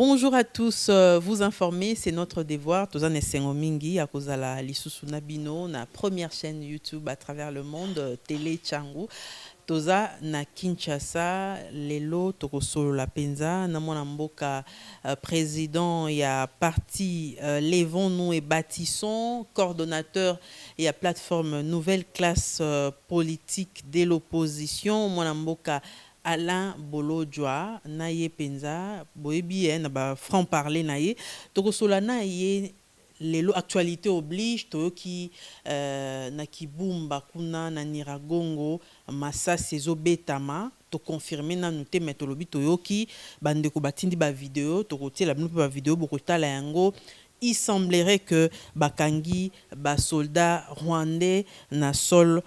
Bonjour à tous, vous informer, c'est notre devoir. Toza Nesengo Mingi, à cause de la Lisusu Nabino, na première chaîne YouTube à travers le monde, Télé Changu. Toza na Kinshasa, lelo tokosolo la penza, na mwana mboka président ya parti Levons-nous et bâtissons, coordonnateur et plateforme Nouvelle Classe politique de l'opposition, mwana mboka Alain Bolodjoa, naye penza, boebi na ba franc parler naye, tokosola naye lelo actualité oblige toyoki na kibumba kuna na Niragongo masasi ezobetama to confirmer nanu te me tolobi toyoki bandeko batindi ba vidéo tokotiela bino mpe ba vidéo bokotala yango. Il semblerait que bakangi ba soldats rwandais na sol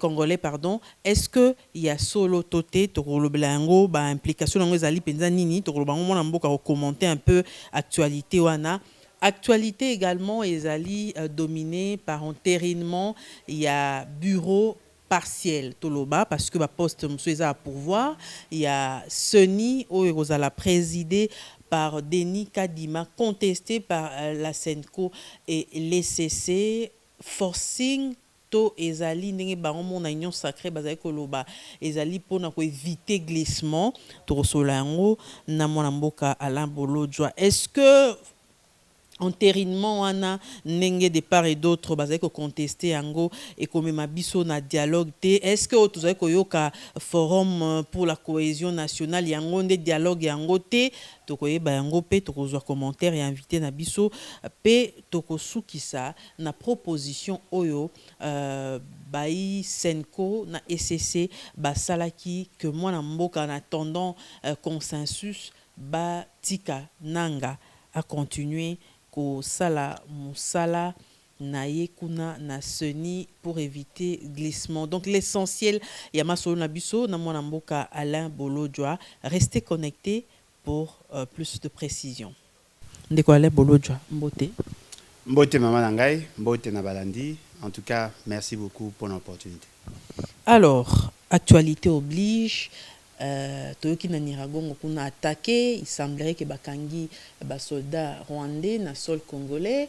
congolais pardon, est-ce que y a solo toté tokolobela yango ba implication nango ezali penza nini tokoloba ngo mona mboka ko commenter un peu actualité wana. Actualité également, Ezali dominée par entérinement. Il y a bureau partiel Toloba parce que ma poste monsieur à pourvoir. Il y a Seni Oerozala présidé par Denis Kadima, contesté par la Senco et l'ECC. Forcing to ezali ndenge bango mona union sacrée bazali koloba ezali pona ko éviter glissement to kosola yango na mwana mboka Alain Bolodjoa. Est-ce que entérinement wana nenge de part et d'autre bazali ko contester yango et comme mabiso na dialogue te, est-ce que tozali koyoka forum pour la cohésion nationale yango nde dialogue yango te tokoyeba yango pe tokozwa commentaire et invité na biso pe tokosukisa na proposition oyo bai Senko na ECC basalaki que mwana mboka en attendant consensus ba tika nanga à continuer ko sala musala naye kuna na Seni pour éviter glissement. Donc l'essentiel yama solo na biso na mwana mboka Alain Bolodjoa, restez connectés pour plus de précision. Ndeko Alain Bolodjoa, mbote. Mbote maman nangai, mbote na balandi. En tout cas, merci beaucoup pour l'opportunité. Alors, actualité oblige. Toyoki na Niragongo kuna attaqué, il semblerait que bakangi ba soldats rwandais na sol congolais.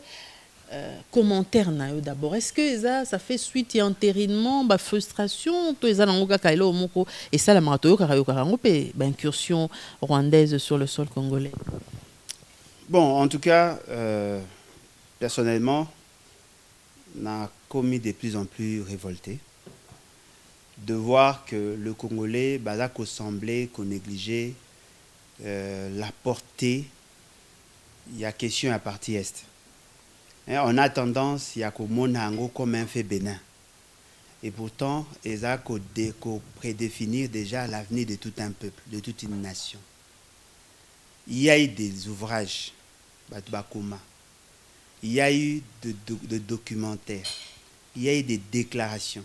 Commentaire na yo d'abord, est-ce que ça fait suite et entérinement ba frustration to eza nango kaka elo moko et ça la marato yo kaka yo karango pe ba incursion rwandaise sur le sol congolais? Bon, en tout cas, personnellement, on a commis de plus en plus révolté de voir que le Congolais, qu'on semblait, qu'on négligeait la portée, il y a question à partie Est. Et on a tendance, il y a comme un fait bénin. Et pourtant, il y a prédéfinir déjà l'avenir de tout un peuple, de toute une nation. Il y a eu des ouvrages, il y a eu de documentaires, il y a eu des déclarations,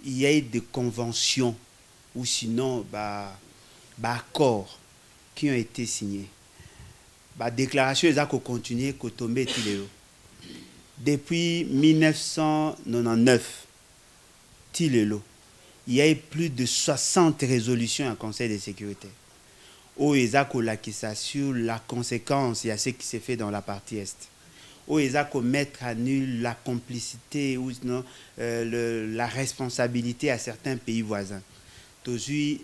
il y a eu des conventions ou sinon accords qui ont été signés. Déclarations ils ont continué à tomber depuis 1999 il y a eu plus de 60 résolutions au Conseil de sécurité où ils ont sur la conséquence il y a ce qui s'est fait dans la partie Est, où ils ont mettre à nul la complicité ou non, la responsabilité à certains pays voisins. Aujourd'hui,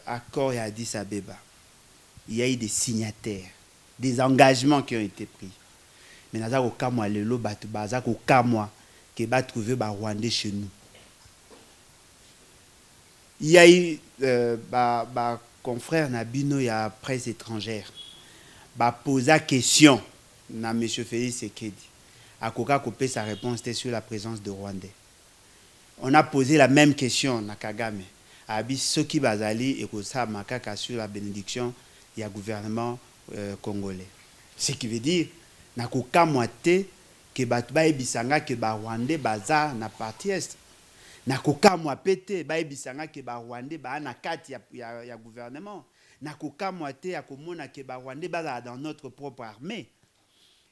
accord à Addis Abeba, il y a eu des signataires, des engagements qui ont été pris. Mais nous avons qui va trouver les Rwandais chez nous. Il y a eu confrère Nabino, il y a presse étrangère, poser la question à M. Félix Sekedi. À Koka Kopé, sa réponse était sur la présence de Rwandais. On a posé la même question à Kagame. À Soki Bazali et Kosa Makaka sur la bénédiction, il y a gouvernement congolais. Ce qui veut dire, na koka moite que batba ebisanga que ba Rwandais baza na partie Est. Na koka mwa pété ba ebisanga que ba Rwandais ba na kati ya gouvernement. Na koka moite ya komona que ba Rwandais baza dans notre propre armée.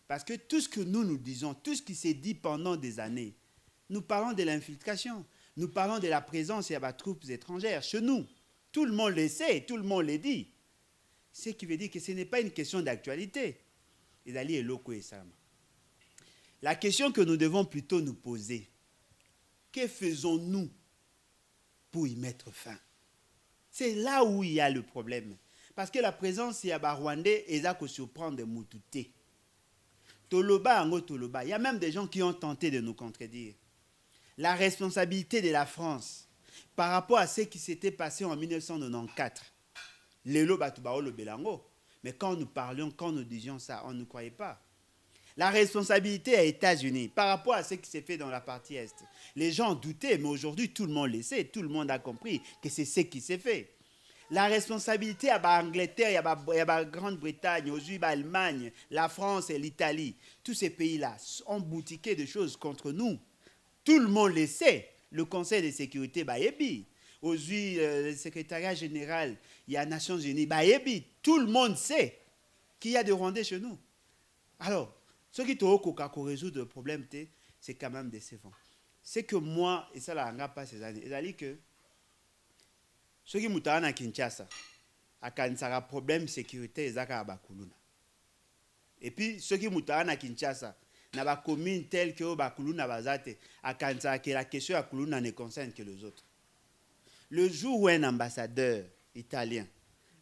Parce que tout ce que nous disons, tout ce qui s'est dit pendant des années, nous parlons de l'infiltration, nous parlons de la présence de troupes étrangères chez nous. Tout le monde le sait, tout le monde le dit. Ce qui veut dire que ce n'est pas une question d'actualité. La question que nous devons plutôt nous poser, que faisons-nous pour y mettre fin? C'est là où il y a le problème. Parce que la présence il y a Rwandais, ils ont surprendre de Moutouté. Toloba, Toloba. Il y a même des gens qui ont tenté de nous contredire. La responsabilité de la France par rapport à ce qui s'était passé en 1994. Lelo Batubao le Belango. Mais quand nous parlions, quand nous disions ça, on ne croyait pas. La responsabilité aux États-Unis par rapport à ce qui s'est fait dans la partie Est. Les gens doutaient, mais aujourd'hui, tout le monde le sait, tout le monde a compris que c'est ce qui s'est fait. La responsabilité à l'Angleterre, il y a la Grande-Bretagne, aujourd'hui, l'Allemagne, la France et l'Italie. Tous ces pays-là ont boutiqué des choses contre nous. Tout le monde le sait. Le Conseil de sécurité, aujourd'hui, le secrétariat général, il y a les Nations Unies, tout le monde sait qu'il y a des Rwandais chez nous. Alors, ce qui te résoudre le problème, c'est quand même décevant. C'est que moi, et ça n'a pas ces années, c'est-à-dire que ceux qui sont à Kinshasa, il y a un problème de sécurité, ils ont Bakuluna. Et puis, ceux qui sont à Kinshasa, il y a des communes telles que Bakuluna, que la question de Bakuluna ne concerne que les autres. Le jour où un ambassadeur italien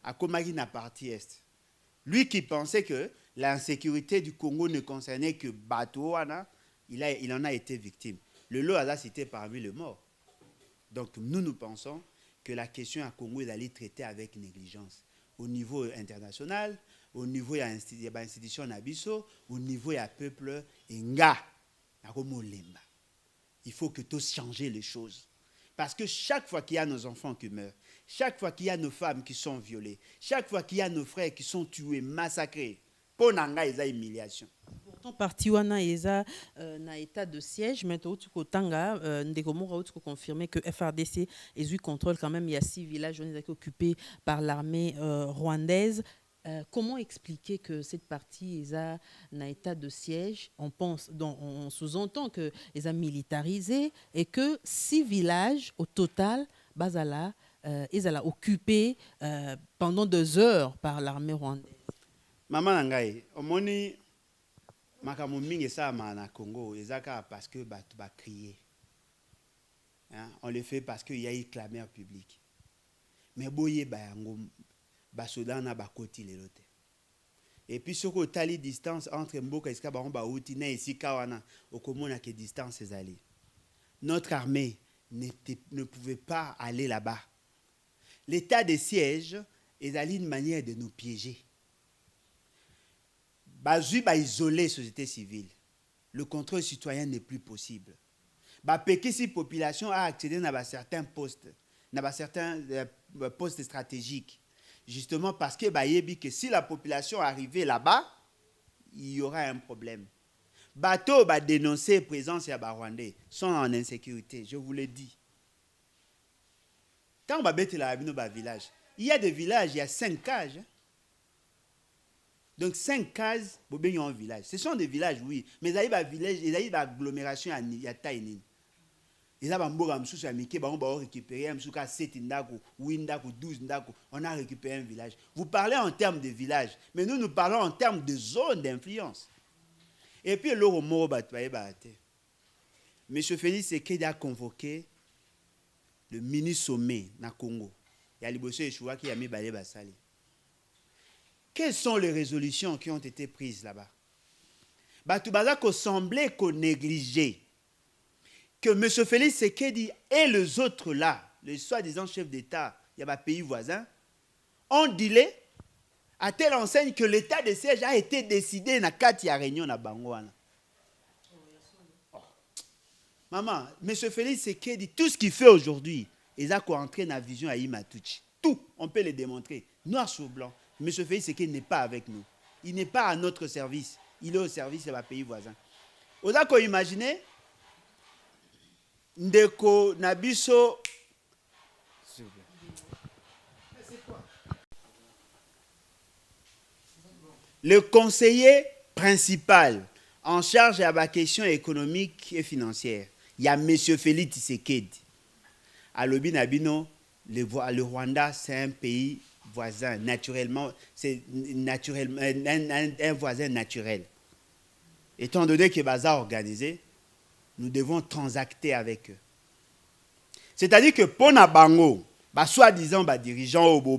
a commis la partie Est, lui qui pensait que l'insécurité du Congo ne concernait que Batouana, il en a été victime. Le lot a cité parmi les morts. Donc nous pensons que la question à Congo est d'aller traiter avec négligence. Au niveau international, au niveau de l'institution Nabiso, au niveau du peuple Nga. Il faut que tous changer les choses. Parce que chaque fois qu'il y a nos enfants qui meurent, chaque fois qu'il y a nos femmes qui sont violées, chaque fois qu'il y a nos frères qui sont tués, massacrés, pour Nanga, il y a humiliation. Pourtant, parti wana eza na état de siège, mais tout kotanga ndekomora autre confirmé que FRDC est contrôle quand même. Il y a 6 villages occupés par l'armée rwandaise. Comment expliquer que cette partie est en état de siège? On sous-entend que les a militarisés et que 6 villages au total, bazala, ils ont occupés pendant 2 heures par l'armée rwandaise. Maman Nangaï, omoni makambo mingi ça na Congo, ezaka parce que ba crier. On le fait parce qu'il y a eu clameur publique. Mais boye ba yango basoda na bakoti lelote. Et puis ce que tali distance entre mboka iska ba ba uti na esika wana okomona que distance ezali. Notre armée ne pouvait pas aller là-bas. L'état de siège est une manière de nous piéger. Bazui ba isoler société civile. Le contrôle citoyen n'est plus possible. Ba pekisi population a accédé à certains postes, à certains postes stratégiques. Justement parce que que si la population arrivait là-bas, il y aura un problème. Bateau va dénoncer la présence de Rwandais sont en insécurité, je vous l'ai dit. Quand on va mettre la village, il y a des villages, il y a 5 cages. Donc 5 cases pour bien un village. Ce sont des villages, oui, mais il y a des villages, il y a une agglomération à taille. Il y a des gens qui ont récupéré 7 ndako, 8 ndako, 12 ndako. On a récupéré un village. Vous parlez en termes de village, mais nous parlons en termes de zone d'influence. Et puis, le mot M. Félix Tshisekedi a convoqué le mini-sommet na Congo. Il y a Liboso Yeshua qui a mis Balé Bassali. Quelles sont les résolutions qui ont été prises là-bas? Batoubaza qu'on semblait qu'on négligeait. Que M. Félix Tshisekedi et les autres là, les soi-disant chefs d'État, il y a des pays voisins, ont dilé à telle enseigne que l'état de siège a été décidé dans 4 réunions à Bangouana. Oh. Maman, M. Félix Tshisekedi, tout ce qu'il fait aujourd'hui, il a entré dans la vision à Imatuchi. Tout, on peut le démontrer, noir sur blanc. M. Félix Tshisekedi n'est pas avec nous. Il n'est pas à notre service. Il est au service des pays voisins. Vous avez imaginé Ndeko Nabiso. Le conseiller principal en charge de la question économique et financière, il y a M. Félix Tshisekedi. À l'Obi Nabino, le Rwanda, c'est un pays voisin naturellement, c'est naturellement un voisin naturel. Étant donné que bazar organisé, nous devons transacter avec eux. C'est-à-dire que pour na bango, soi-disant dirigeants ou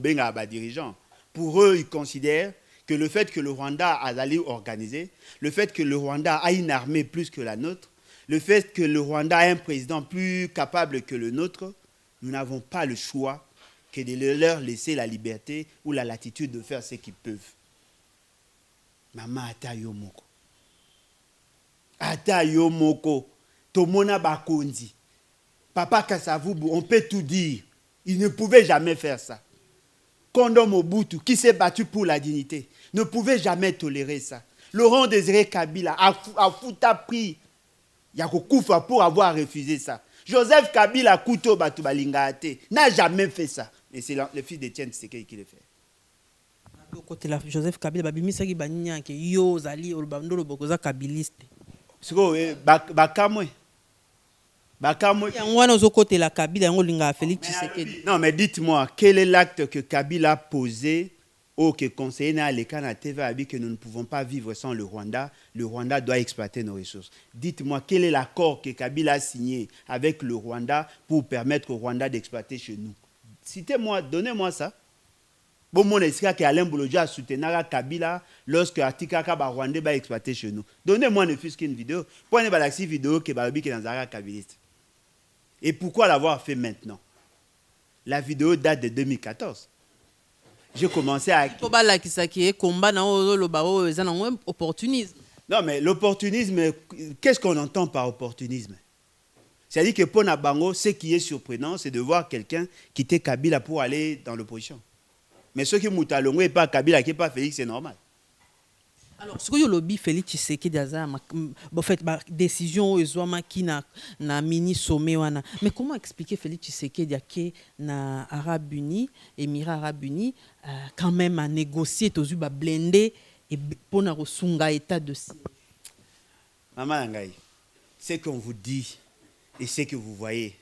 dirigeants, pour eux, ils considèrent que le fait que le Rwanda a allé organiser, le fait que le Rwanda a une armée plus que la nôtre, le fait que le Rwanda a un président plus capable que le nôtre, nous n'avons pas le choix que de leur laisser la liberté ou la latitude de faire ce qu'ils peuvent. Maman ata yo moko. Ata yo moko. Tomona bakondi. Papa Kasavubu, on peut tout dire. Il ne pouvait jamais faire ça. Kondo Mobutu, qui s'est battu pour la dignité, ne pouvait jamais tolérer ça. Laurent Désiré Kabila a fouta pris Yakokoufa pour avoir refusé ça. Joseph Kabila Kouto Batubalingate n'a jamais fait ça. Et c'est le fils d'Étienne Tshisekedi qui le fait. Côté la Joseph Kabila, babimisa ki banya ke yo zali olbando lobokoza kabiliste. Siko bakamwe. Bakamwe. Yangwana zo côté la Kabila yango linga Félix Tshisekedi. Non, mais dites-moi, quel est l'acte que Kabila a posé au que conseiller na lekana TV a dit que nous ne pouvons pas vivre sans le Rwanda doit exploiter nos ressources. Dites-moi, quel est l'accord que Kabila a signé avec le Rwanda pour permettre au Rwanda d'exploiter chez nous? Citez-moi, donnez-moi ça. Bon, mon esprit que Alain Boulodia a soutenu Kabila lorsque Atikaka Rwandais va exploiter chez nous. Donnez-moi ne fût qu'une vidéo. Prenez la vidéo que Babi qui est dans un kabiliste. Et pourquoi l'avoir fait maintenant? La vidéo date de 2014. J'ai commencé à... Non, mais l'opportunisme, qu'est-ce qu'on entend par opportunisme? C'est-à-dire que pour Nabango, ce qui est surprenant, c'est de voir quelqu'un quitter Kabila pour aller dans l'opposition. Mais ceux qui moutalongo et pas Kabila, qui n'est pas Félix, c'est normal. Alors, ce que le lobby Félix Tshisekedi a fait décision qui na mini sommet wana. Mais comment expliquer Félix Tshisekedi que na Arabes Unis, Émirats Arabes Unis, quand même a négocié tous ba blindé et pour na resunga état de siège. Maman Ngai, ce qu'on vous dit et ce que vous voyez,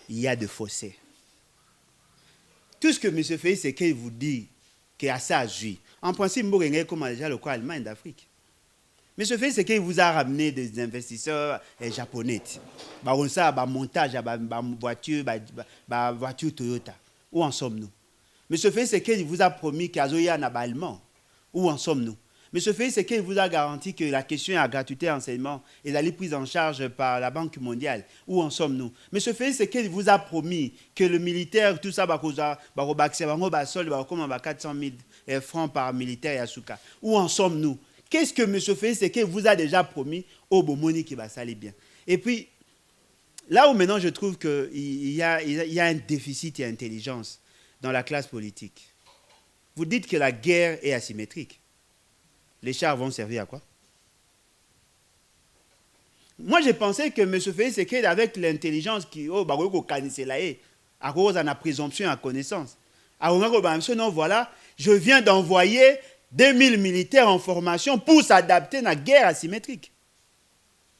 il y a de fossés. Tout ce que M. Félix Tshisekedi vous dit, que à ça joue. En principe, Mbogenge comme déjà le quoi Allemagne d'Afrique. Mais ce fait, c'est qu'il vous a ramené des investisseurs japonais. On ça, montage, voiture Toyota. Où en sommes-nous? Mais ce fait, c'est qu'il vous a promis qu'il y a un allemand. Où en sommes-nous? Mais ce fait, c'est qu'il vous a garanti que la question à gratuité enseignement est allée prise en charge par la Banque mondiale. Où en sommes-nous? Mais ce fait, c'est qu'il vous a promis que le militaire, tout ça, comme 400 000 francs par militaire et Asuka. Où en sommes-nous? Qu'est-ce que M. Félix Tshisekedi vous a déjà promis au Bomoni qui va s'aller bien? Et puis, là où maintenant je trouve qu'il y a un déficit d'intelligence dans la classe politique. Vous dites que la guerre est asymétrique. Les chars vont servir à quoi? Moi, j'ai pensé que M. Félix Tshisekedi, avec l'intelligence qui à cause de la présomption à connaissance, non, voilà, je viens d'envoyer 2000 militaires en formation pour s'adapter à la guerre asymétrique.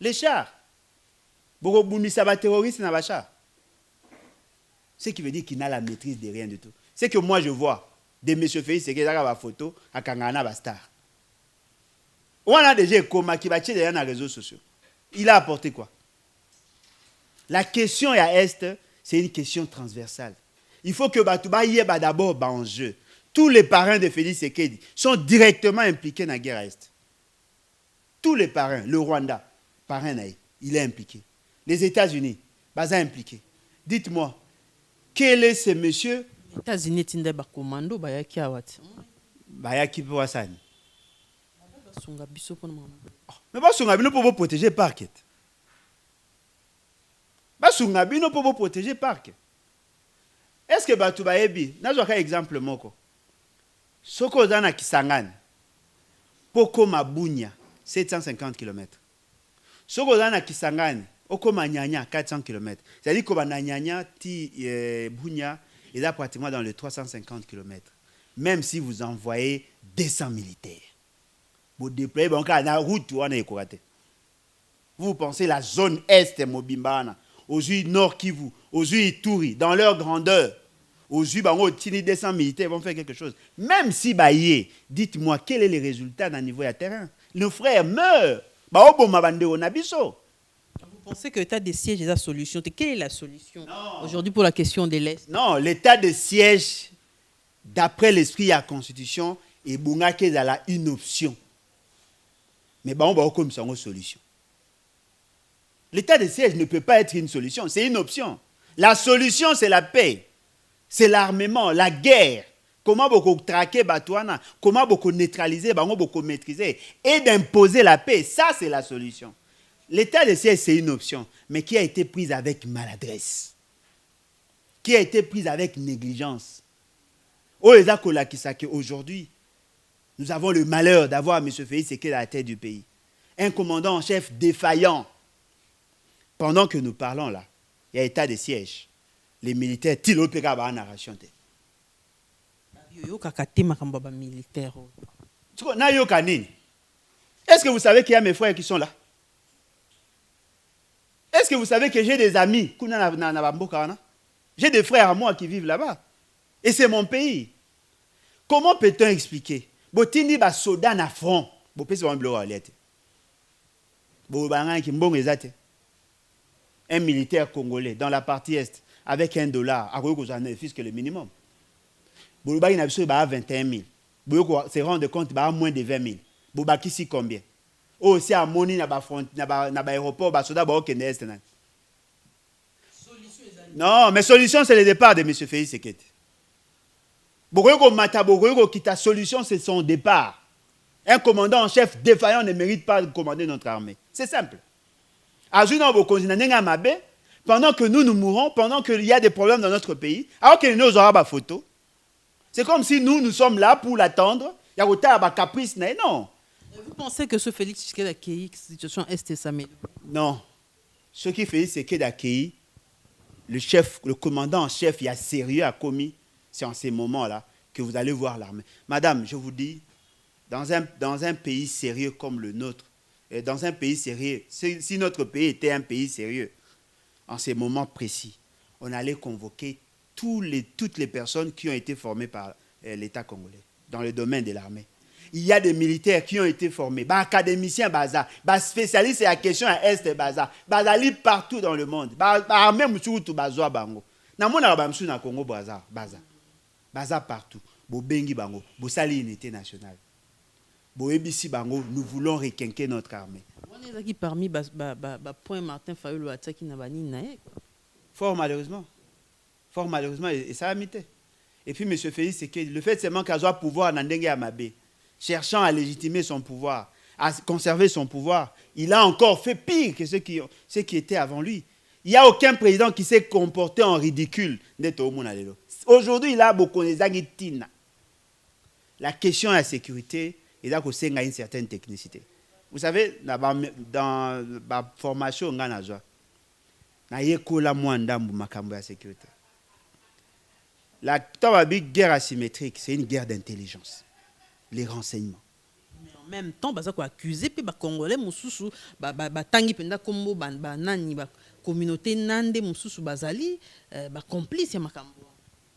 Les chars. Terroriste n'a pas char. Ce qui veut dire qu'il n'a la maîtrise de rien du tout. C'est que moi, je vois de M. Félix Tshisekedi dans la photo à Kangana Bastar. On a déjà Koma qui va tirer dans les réseaux sociaux. Il a apporté quoi? La question à Est, c'est une question transversale. Il faut que Batouba y ait d'abord en jeu. Tous les parrains de Félix Tshisekedi sont directement impliqués dans la guerre à Est. Tous les parrains, le Rwanda, parrain, il est impliqué. Les États-Unis, Baza impliqué. Dites-moi, quel est ce monsieur? Les États-Unis, Tinde Bakomando, Bayaki Awati. Bayaki Pouassani. Mais Basungabino pour vous protéger parquet. Basungabino pour vous protéger parquet. Est-ce que Batouba Ebi, n'a pas exemple moko. Soko Zana Kisangani, Poko Mabunya, 750 km. Soko Zana Kisangani, Oko Manyanya, 400 km. C'est-à-dire que Nyanya, Ti Bunya, il est pratiquement dans les 350 km. Même si vous envoyez 200 militaires. Vous déployez la route, vous pensez la zone est Mobimbana, aux Nord Kivu, aux Ituri, dans leur grandeur. Aux yeux, bango, tini 200 militaires vont faire quelque chose. Même si baye, dites-moi, quel est le résultat dans le niveau de terrain? Nos frères meurent. Bah, bon, ma bande, on a biso. Vous pensez que l'état de siège est la solution? Quelle est la solution aujourd'hui pour la question de l'Est? Non, l'état de siège, d'après l'esprit de la Constitution, est une option. Mais bah, on va comme ça une solution. L'état de siège ne peut pas être une solution, c'est une option. La solution, c'est la paix. C'est l'armement, la guerre. Comment beaucoup traquer Batouana, comment beaucoup neutraliser, beaucoup maîtriser et d'imposer la paix. Ça, c'est la solution. L'état de siège, c'est une option, mais qui a été prise avec maladresse, qui a été prise avec négligence. Aujourd'hui, nous avons le malheur d'avoir M. Félix Tshisekedi à la tête du pays. Un commandant en chef défaillant. Pendant que nous parlons là, il y a état de siège. Les militaires, ils ont une narration. Est-ce que vous savez qu'il y a mes frères qui sont là? Est-ce que vous savez que j'ai des amis? J'ai des frères à moi qui vivent là-bas. Et c'est mon pays. Comment peut-on expliquer? Botini ba soda na front. Un militaire congolais dans la partie est avec $1, à quoi vous en avez que le minimum. Bouba il a 21 000. Bouba se rendre compte qu'il a moins de 20 000. Bouba qui si combien? Oh, c'est à Moni na aéroport, ba soda ba okende est. Non, mais solution c'est le départ de M. Félix Tshisekedi. Bogoyoko mata bogoyoko kita solution c'est son départ. Un commandant en chef défaillant ne mérite pas de commander notre armée. C'est simple. Pendant que nous mourons, pendant qu'il y a des problèmes dans notre pays, alors que nous aurons des photos, c'est comme si nous sommes là pour l'attendre. Il y a un caprice, non. Vous pensez que ce Félix Tshisekedi a accueilli la situation est s'améliore? Non. Ce qui fait, c'est qu'il a accueilli le commandant en chef, il y a sérieux à commis. C'est en ces moments-là que vous allez voir l'armée. Madame, je vous dis, dans un pays sérieux comme le nôtre, dans un pays sérieux, si notre pays était un pays sérieux, en ces moments précis, on allait convoquer toutes les personnes qui ont été formées par l'État congolais dans le domaine de l'armée. Il y a des militaires qui ont été formés, académiciens, spécialistes à la question à Est, libre partout dans le monde. Même surtout Bazoa Bango. Na Congo Baza partout. Bobengi Bango, Bosali unité nationale. Boebisi Bango, nous voulons requinquer notre armée. Parmi point Martin Fayulu attaque Nabani Naek. Fort malheureusement, et ça a mité. Et puis M. Félix Tshisekedi, le fait seulement qu'il a pouvoir Nandenge Amabe, cherchant à légitimer son pouvoir, à conserver son pouvoir, il a encore fait pire que ceux qui étaient avant lui. Il n'y a aucun président qui s'est comporté en ridicule. Aujourd'hui, il a beaucoup de tina. La question de la sécurité, il a une certaine technicité. Vous savez, dans la formation, on a la sécurité. La guerre asymétrique, c'est une guerre d'intelligence. Les renseignements. Mais en même temps, ils ont accusé les Congolais, tangi penda kombo nani communauté nande mususu bazali complice ya makambo.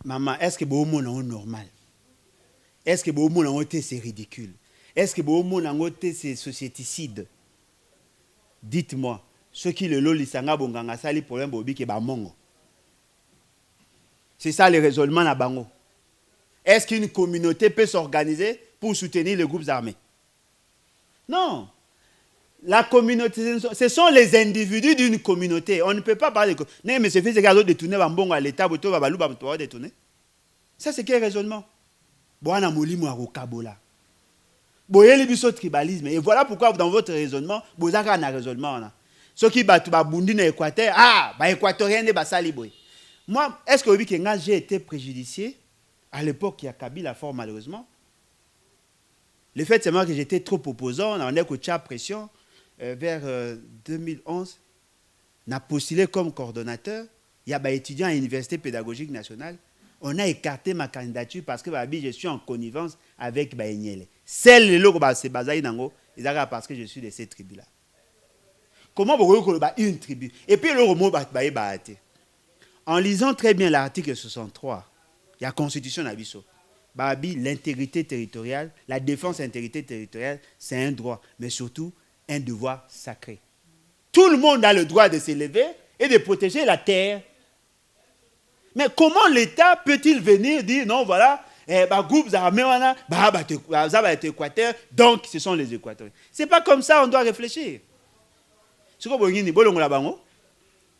Maman, est-ce que vous avez normal? Est-ce que vous avez c'est ridicule? Est-ce que vous avez c'est sociéticide? Dites-moi, ceux qui le lolisanga bonganga sali problème bobi ke ba mongo. C'est ça le raisonnement na bango. Est-ce qu'une communauté peut s'organiser pour soutenir les groupes armés? Non. La communauté, ce sont les individus d'une communauté. On ne peut pas parler de... Mais M. Félix Tshisekedi détourner Bambongo à l'État, détourner. Ça, c'est quel raisonnement? Boana Molimo a Rokabola. Boyeli biso tribalisme. Et voilà pourquoi dans votre raisonnement, vous avez un raisonnement. Ceux qui battent Babundi dans l'Équateur, Équatorien de Basali Boy. Moi, est-ce que j'ai été préjudicié? À l'époque, il y a Kabila fort malheureusement. Le fait, c'est moi que j'étais trop opposant. On a écouté la pression vers 2011. On a postulé comme coordonnateur. Il y a des étudiants à l'Université pédagogique nationale. On a écarté ma candidature parce que je suis en connivence avec Bayenyele. Celle les logo c'est basé nango, ils arrivent parce que je suis de cette tribu là. Comment vous voyez une tribu? Et puis le mot en lisant très bien l'article 63 Il y a constitution na biso. Babi, l'intégrité territoriale, la défense de l'intégrité territoriale, c'est un droit, mais surtout un devoir sacré. Tout le monde a le droit de s'élever et de protéger la terre. Mais comment l'État peut-il venir dire non, voilà, groupe armé, Équateur, donc ce sont les Équatoriens. Ce n'est pas comme ça, on doit réfléchir. Ce que vous voyez, c'est que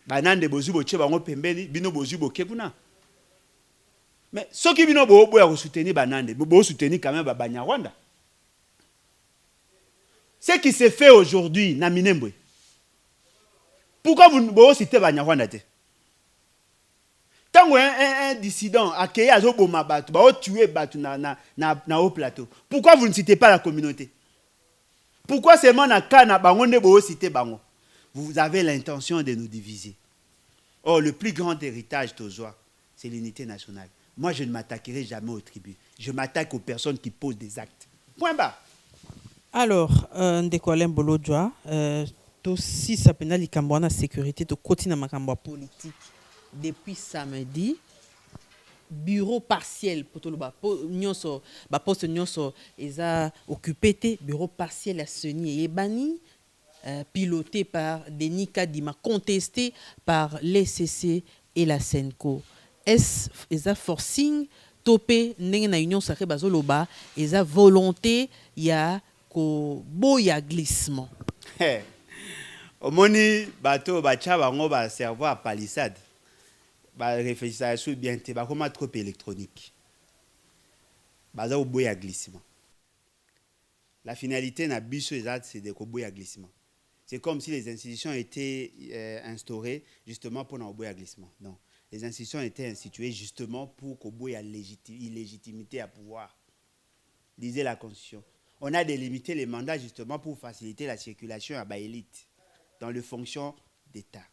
banande bozu boche bango pembeni bino bozu bokekuna. Mais ceux qui bino boya soutenir banande, bo soutenir quand même Banyarwanda. Ce qui se fait aujourd'hui na Minembwe. Pourquoi vous citez Banyarwanda te? Tant un dissident a créé azoboma batu, ba tuer batu na haut plateau. Pourquoi vous ne citez pas la communauté? Pourquoi seulement na kana bango ne bo citer bango? Vous avez l'intention de nous diviser. Or, le plus grand héritage d'Ozoa, c'est l'unité nationale. Moi, je ne m'attaquerai jamais aux tribus. Je m'attaque aux personnes qui posent des actes. Point barre. Alors, Ndekolem Bolodjoa, si ça peut aller la sécurité, to continue ma politique depuis samedi. Bureau partiel pour tout le poste nyonso eza occupé, bureau partiel à Seni et Bani. Piloté par Denis Kadima, contesté par l'ECC et la Senco. Est-ce un forcing topé na union sacrée bazoloba et sa volonté ya ko boya glissement. Omoni bateau bacha bango ba cerveau à palissade. Ba réfléchir sur bien te ba comme trop électronique. Baza au boya glissement. La finalité na biso ezat c'est de ko boya glissement. C'est comme si les institutions étaient instaurées justement pour un glissement. Non. Les institutions étaient instituées justement pour qu'il y ait illégitimité à pouvoir. Lisez la Constitution. On a délimité les mandats justement pour faciliter la circulation à l'élite dans les fonctions d'État.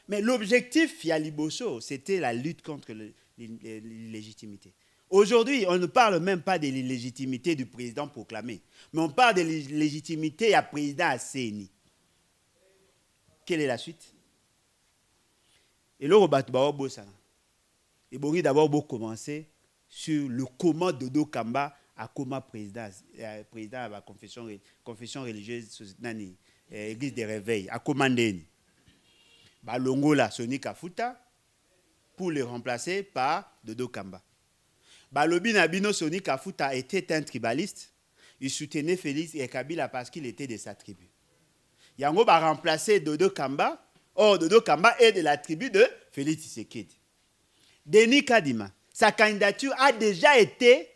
Mais l'objectif, Yaliboso, c'était la lutte contre l'illégitimité. Aujourd'hui, on ne parle même pas de l'illégitimité du président proclamé, mais on parle de l'illégitimité à président Asseni. Quelle est la suite? Et là, il faut d'abord commencer sur le comment Dodo Kamba a comme président de la confession religieuse, l'église des réveils, a commandé Longola Soni Kafuta pour le remplacer par Dodo Kamba. Balobi Nabino Soni Kafuta était un tribaliste. Il soutenait Félix et Kabila parce qu'il était de sa tribu. Yango va remplacer Dodo Kamba. Or, Dodo Kamba est de la tribu de Félix Tshisekedi. Denis Kadima, sa candidature a déjà été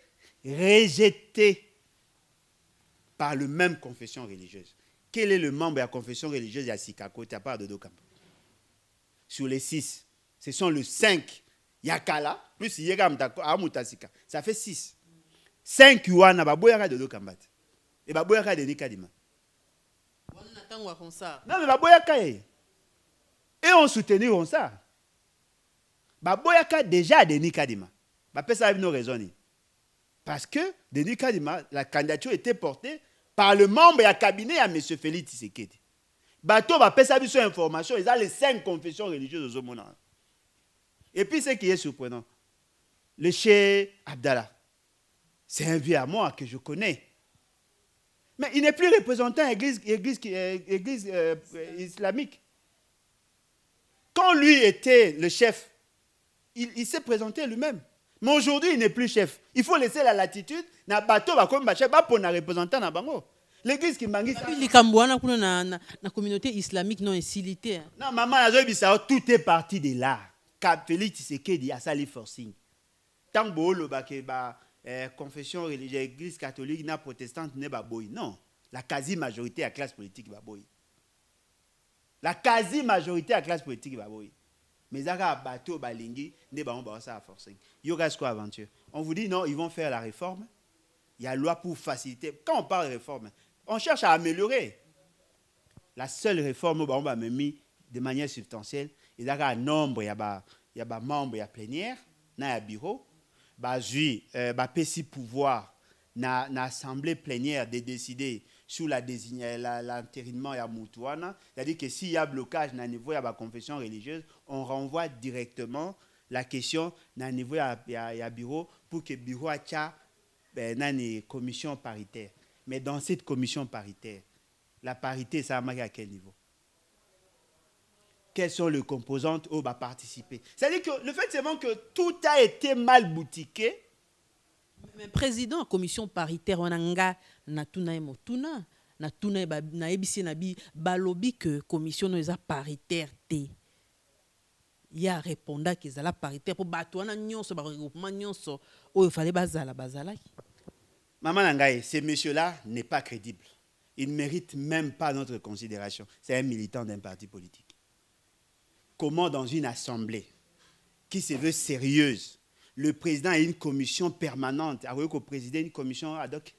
rejetée par le même confession religieuse. Quel est le membre de la confession religieuse de Sikakoti à part Dodo Kamba? Sur les 6, ce sont les 5. Yakala, plus Yega Mutasika. Ça fait 6. 5 Yuana, Baboyaka de Dokambat. Et Baboyaka de Nikadima. Non, mais Baboyaka. Et on soutenir ça. Baboyaka déjà de Nikadima. Bapé ça a nos raisons. Parce que de Nikadima, la candidature était portée par le membre et cabinet à M. Félix Tshisekedi. Bato Bapé ça a sur information, ils ont les 5 confessions religieuses au monde. Et puis, ce qui est surprenant, le cheikh Abdallah, c'est un vieux à moi que je connais. Mais il n'est plus représentant église islamique. Quand lui était le chef, il s'est présenté lui-même. Mais aujourd'hui, il n'est plus chef. Il faut laisser la latitude. Na bateau va comme chef, pour na représentant na bango. L'église qui mangi ça. Les Cambouana pour na communauté islamique non insilité. Non, maman, tout est parti de là. Félix Tshisekedi a sali forcing. Tant que confession religieuse, église catholique, na protestante, ne baboy. Non, la quasi-majorité de la classe politique baboy. La quasi-majorité de la classe politique baboy. Mais zaka bateau balingi, ne ba ça forcing. Yo reste quoi aventure? On vous dit non, ils vont faire la réforme. Il y a loi pour faciliter. Quand on parle de réforme, on cherche à améliorer. La seule réforme on va mis de manière substantielle. Il y a un nombre, il y a membres, il y a plénière, il y a bureau, il y a pouvoir, na assemblée plénière de décider sur l'entérinement ya Moutouana. C'est-à-dire que s'il y a blocage au niveau de la confession religieuse, on renvoie directement la question na niveau ya bureau pour que bureau acha une commission paritaire. Mais dans cette commission paritaire, la parité, ça a marqué à quel niveau? Quelles sont les composantes où va participer? C'est-à-dire que le fait seulement que tout a été mal boutiqué. Mais président la commission paritaire on anga na tuna motuna na tuna na ebisi na bi balobi que commission no eza paritaire té. Il y a répondant qu'ils la paritaire pour bato na nyonso ba regroupement nyonso o fallait bazala. Maman Nangaye, ce monsieur-là n'est pas crédible. Il ne mérite même pas notre considération. C'est un militant d'un parti politique. Comment dans une assemblée qui se veut sérieuse, le président a une commission permanente, alors que le président a une commission ad hoc.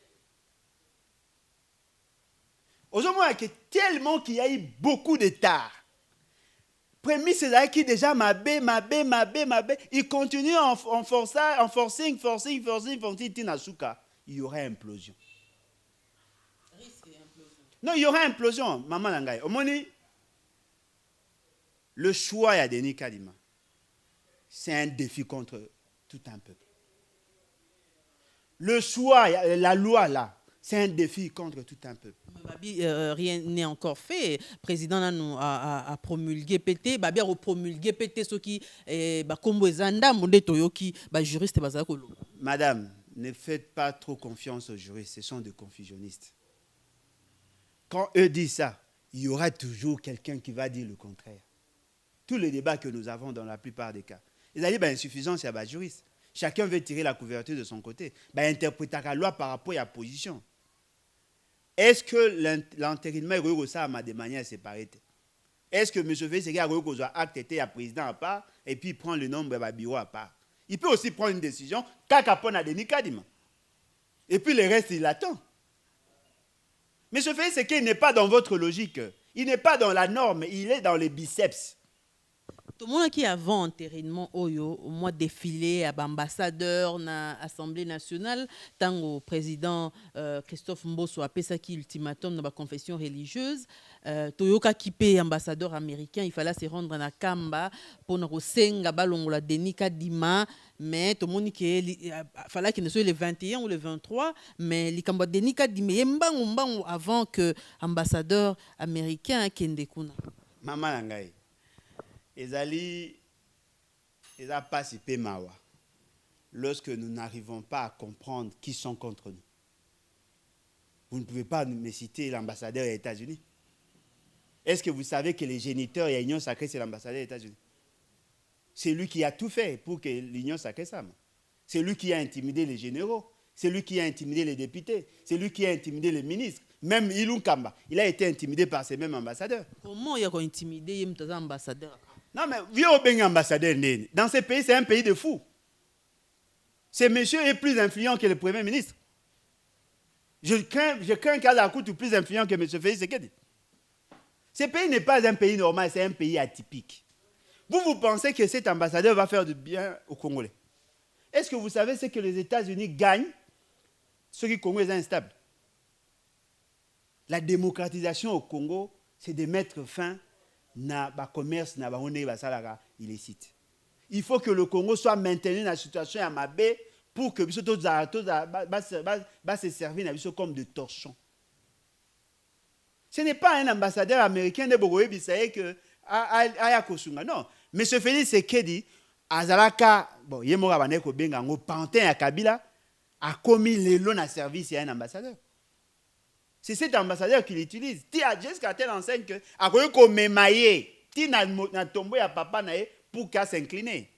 Aujourd'hui, il y a tellement qu'il y a eu beaucoup de tard. Premier, c'est là qui déjà mabé, il continue en forcing, il y aurait implosion. Non, il y aura implosion, maman Nangaye. Au moins, le choix à Denis Kadima, c'est un défi contre tout un peuple. Le choix, la loi là, c'est un défi contre tout un peuple. Rien n'est encore fait. Le président a promulgué PT, a promulgué PT ce qui comme Zanda Toyoki, juriste bazakolo. Madame, ne faites pas trop confiance aux juristes, ce sont des confusionnistes. Quand eux disent ça, il y aura toujours quelqu'un qui va dire le contraire. Tous les débats que nous avons dans la plupart des cas, ils ont dit insuffisance, il y a des juristes. Chacun veut tirer la couverture de son côté. Interpréter la loi par rapport à la position. Est-ce que l'entérinement est ça de manière séparée? Est-ce que M. Félix a acte était à président à part et puis il prend le nombre de bureau à part? Il peut aussi prendre une décision quand a Denis Kadima. Et puis le reste, il attend. M. Félix, c'est qu'il n'est pas dans votre logique. Il n'est pas dans la norme, il est dans les biceps. Tout le monde qui avant enterrement Oyo, au mois défilé à ambassadeur na Assemblée nationale, tant au président Christophe Mbosso a payé qui ultimatum dans la confession religieuse, Toyoka qui paye ambassadeur américain, il fallait se rendre à Kamba pour nous senga balongola Denis Kadima, mais tout le monde qui fallait qu'il ne soit le 21 ou le 23, mais les Kamba Denis Kadima yemba avant que ambassadeur américain kende kuna. Maman Nangaye. Ils n'ont pas si peu mawa lorsque nous n'arrivons pas à comprendre qui sont contre nous. Vous ne pouvez pas me citer l'ambassadeur des États-Unis. Est-ce que vous savez que les géniteurs et l'Union sacrée, c'est l'ambassadeur des États-Unis? C'est lui qui a tout fait pour que l'Union sacrée s'ame. C'est lui qui a intimidé les généraux. C'est lui qui a intimidé les députés. C'est lui qui a intimidé les ministres. Même Ilou Kamba, il a été intimidé par ces mêmes ambassadeurs. Comment il a intimidé les ambassadeurs? Non, mais vieux bien ambassadeur, dans ce pays, c'est un pays de fous. Ce monsieur est plus influent que le Premier ministre. Je crains qu'Ala Koutou plus influent que M. Félix Sekedi. Ce pays n'est pas un pays normal, c'est un pays atypique. Vous pensez que cet ambassadeur va faire du bien aux Congolais? Est-ce que vous savez ce que les États-Unis gagnent? Ce qui Congo est instable. La démocratisation au Congo, c'est de mettre fin na ba commerce na ba honné ba salaga illicite. Il faut que le Congo soit maintenu dans la situation à Mabé pour que biso to ba se servir na biso comme de torchons. Ce n'est pas un ambassadeur américain de Bogoye Bisaye que aya kosunga non. Monsieur Félix Sekedi azalaka bon yemoka bane ko benga ngo pantin ya Kabila a commis lelo na service à un ambassadeur. C'est cet ambassadeur qui l'utilise. Jusqu'à telle enseigne que a ko memaye ti na tombo ya papa nae pour qu'à s'incliner.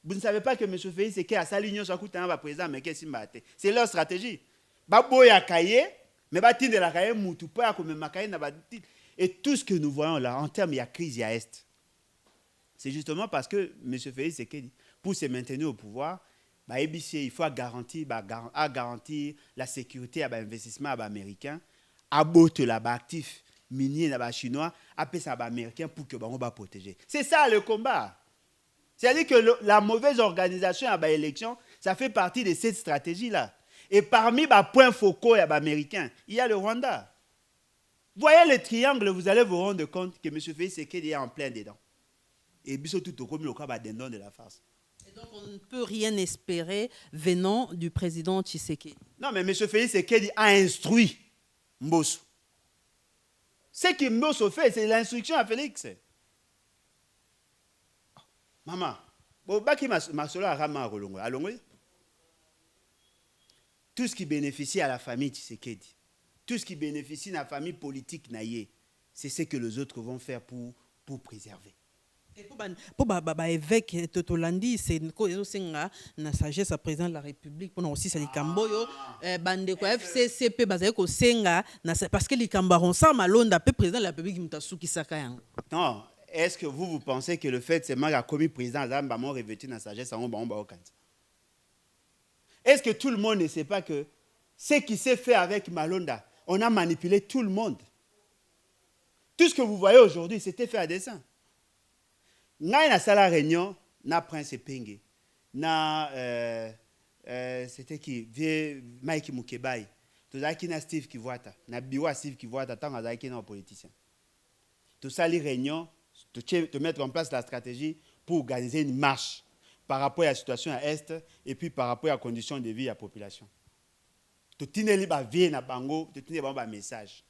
Vous ne savez pas que M. Félix Sekedi a sa ligne sur le va président américain Simbate. C'est leur stratégie. Baboya kaye mais de la kaye mutu pa ko memakaye na ba et tout ce que nous voyons là en termes il y a crise il y a est. C'est justement parce que M. Félix Sekedi pour se maintenir au pouvoir il faut garantir la sécurité à l'investissement américain, à botter l'actif minier chinois, à ça américain pour que on va protéger. C'est ça le combat. C'est-à-dire que la mauvaise organisation à l'élection, ça fait partie de cette stratégie-là. Et parmi les points focaux américains, il y a le Rwanda. Voyez le triangle, vous allez vous rendre compte que M. Félix Sekedi est en plein dedans. Et biso tout comme le cas dindon de la farce. Et donc on ne peut rien espérer venant du président Tshisekedi. Non, mais M. Félix Tshisekedi a instruit Mbosso. Ce que Mbosso fait, c'est l'instruction à Félix. Maman, tout ce qui bénéficie à la famille Tshisekedi, tout ce qui bénéficie à la famille politique naïe, c'est ce que les autres vont faire pour préserver. Et pour évêque Totolandi, c'est une sagesse à président de la République pour aussi ça likamboyo bande ko FCCP bazaye ko senga parce que likambaron ça malonda pe président de la République mutasuki saka yango. Non, est-ce que vous pensez que le fait c'est moi commis président Zamba mon revêtu dans sagesse on ba au kanza? Est-ce que tout le monde ne sait pas que ce qui s'est fait avec Malonda, on a manipulé tout le monde? Tout ce que vous voyez aujourd'hui, c'était fait à dessein. Ngai na sala réunion na Prince Penge na c'était qui vieux Mike Mukebai tozaki na Steve Kivuata na biwa Steve Kivuata tant azaki na politicien tout ça les réunions te mettre en place la stratégie pour organiser une marche par rapport à la situation à Est et puis par rapport à la condition de vie de la population to tineli ba vie na bango to tineli ba message.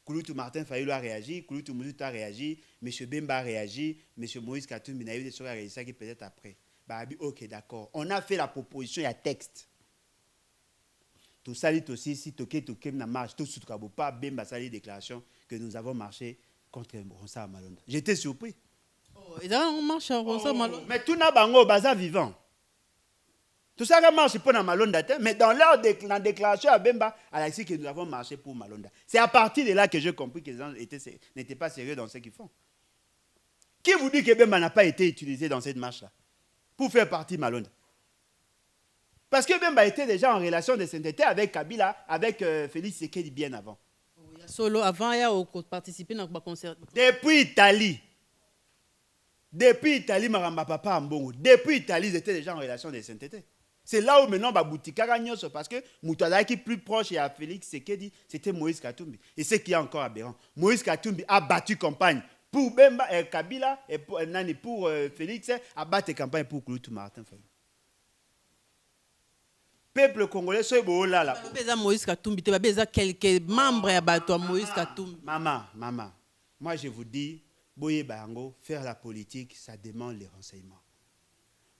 Kouloutou Martin Fayulu a réagi, Kouloutou Mouloutou a réagi, M. Bemba a réagi, M. Moïse Katumbi a eu des choses à réagir qui peut-être après. Bah, ok, d'accord. On a fait la proposition, il y a texte. Tout ça, aussi, si toké na marche, tout ce que pas Bemba ça les déclarations que nous avons marché contre Ronsa Malonda. J'étais surpris. Oh, et là, on marche à Ronsa Malonda. Mais tout n'a bango baza vivant. Tout ça marche pour Malonda, mais dans leur déclaration à Bemba, elle a dit que nous avons marché pour Malonda. C'est à partir de là que j'ai compris que les gens n'étaient pas sérieux dans ce qu'ils font. Qui vous dit que Bemba n'a pas été utilisé dans cette marche-là pour faire partie de Malonda? Parce que Bemba était déjà en relation de sainteté avec Kabila, avec Félix Tshisekedi bien avant. Solo avant, il y a participé dans le concert. Depuis Italie, Maramba Papa Mbongo, depuis Italie, ils étaient déjà en relation de sainteté. C'est là où maintenant, parce que Moutala qui est plus proche à Félix Tshisekedi, c'était Moïse Katumbi. Et c'est qui est encore aberrant. Moïse Katumbi a battu campagne pour Bemba, Kabila et pour Félix, a battu campagne pour Kouloutou Martin Fayulu. Peuple congolais, c'est beau là. Moïse Katumbi, tu as quelques membres à battre Moïse Katumbi. Maman, moi je vous dis, Boye Bango, faire la politique, ça demande les renseignements.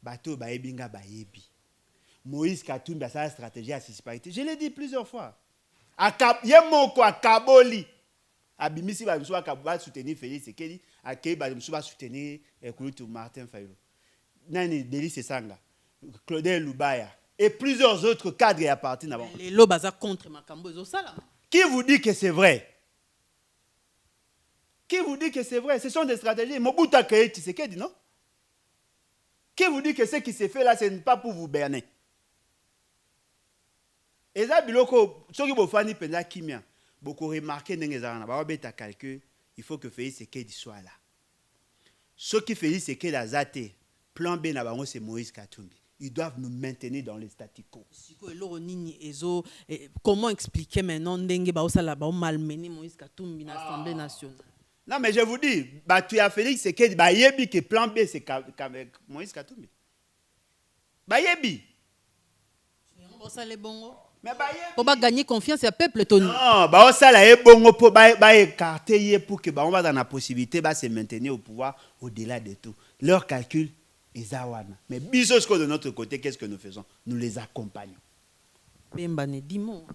Bato Baebinga Baebi. Moïse Katumbi a sa stratégie à disparité. Je l'ai dit plusieurs fois. Yemoko à Kaboli. Abimisi va soutenir Félix Tshisekedi. Akei va soutenir Kouloutou Martin Fayulu. Nani Délice Sanga. Claudel Lubaya. Et plusieurs autres cadres à partir d'abord. Les lobaza contre Makambo Zosala. Qui vous dit que c'est vrai? Qui vous dit que c'est vrai? Ce sont des stratégies. Mobutu a créé Tshisekedi, non? Qui vous dit que ce qui s'est fait là, ce n'est pas pour vous berner? Et ça, ceux qui vous font penza kimia, beaucoup remarqué dans calcul, il faut que Félix Tshisekedi soit là. Ceux qui Félix Tshisekedi a zaté, plan B c'est Moïse Katumbi. Ils doivent nous maintenir dans les statu quo. Comment expliquer maintenant que malmené Moïse Katumbi dans l'Assemblée nationale? Non, mais je vous dis, tu as Félix Tshisekedi, yebi que plan B c'est avec Moïse Katumbi. Yebi. Mais pour gagner confiance à peuple Tony. Non, ça là est bon pour écarter pour que on va dans la possibilité de se maintenir au pouvoir au-delà de tout. Leur calcul est zawana. Mais bisos de notre côté, qu'est-ce que nous faisons? Nous les accompagnons. Bemba ne dit mot.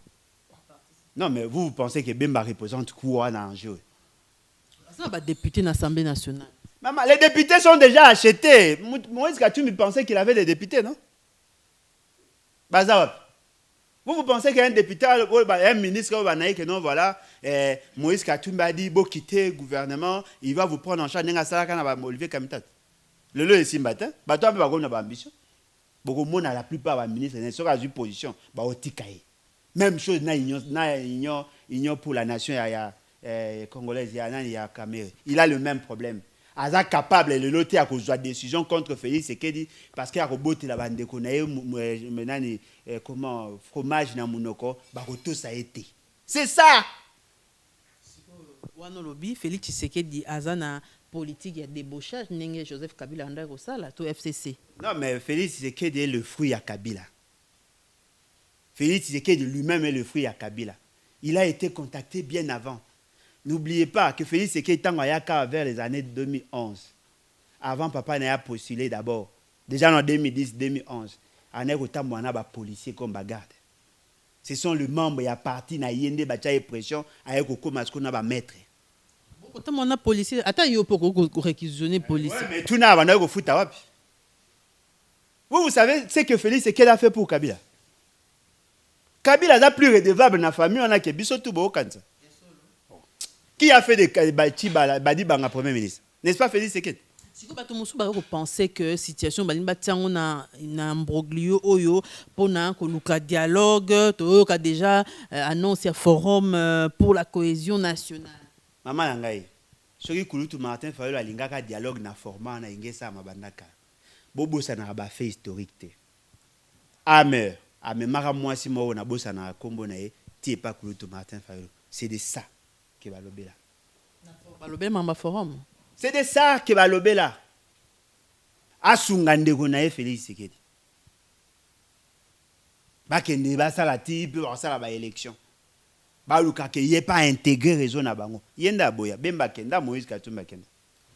Non, mais vous pensez que Bemba représente quoi dans le jeu? Ça va député dans l'Assemblée nationale. Maman, les députés sont déjà achetés. Moïse Katumbi pensait qu'il avait des députés, non? Bazawap. Vous pensez qu'un député, un ministre, que non, voilà, Moïse Katumbi a dit, bon, quitter le gouvernement, il va vous prendre en charge. Olivier Kamitat. Le lieu est si matin, toi, tu as une ambition. Beaucoup de monde, la plupart des ministres, ne sont pas une position. Même chose, il pour la nation congolaise, il y a Cameroun. Il a le même problème. Aza capable de lutter à cause de la décision contre Félix Tshisekedi parce qu'il y a roboté la bande de comment fromage na munoko baroto ça a été. C'est ça. Wanolobi Félix Tshisekedi azana politique, il y a débauchage. Nenge Joseph Kabila André Rosala, tout FCC. Non, mais Félix Tshisekedi est le fruit à Kabila. Félix Tshisekedi lui-même est le fruit à Kabila. Il a été contacté bien avant. N'oubliez pas que Félix Tshisekedi est en vers les années 2011. Avant, papa n'a postulé d'abord. Déjà en 2010-2011. On a eu policiers comme bagarde. Ce sont les membres et à partir na yende bacha pression avec ko masko na ba maître. Quand on a policier, attends yo pour réquisitionner policier. Ouais, mais tout na ba na ko futa wapi. Vous savez ce que Félix Tshisekedi a fait pour Kabila. Kabila a plus redevable dans la famille, on a que biso tout beau kanza. Qui a fait des badi banga premier ministre? N'est-ce pas Félix Tshisekedi? Si vous pensez que la situation na imbroglio oyo pour un dialogue, tu as déjà annoncé un forum pour la cohésion nationale. Maman Nangaï, soki kulutu Martin Fayulu alingaka dialogue na format na ingesa mabandaka. Bobo ça na ba fait historique te. Amer, amemaka mwasi mo na bosa na kombo na ye, ti pas kulutu Martin Fayulu. C'est de ça que va lobela. Balobela mamba forum. C'est de ça que va lobela. Asungande ko na ye Félix Tshisekedi. Bakende ba sala ti pe ba sala ba élection. Ba luka ke ye pas intégré réseau na bango. Yenda boya bemba kenda Moïse Katumba kenda.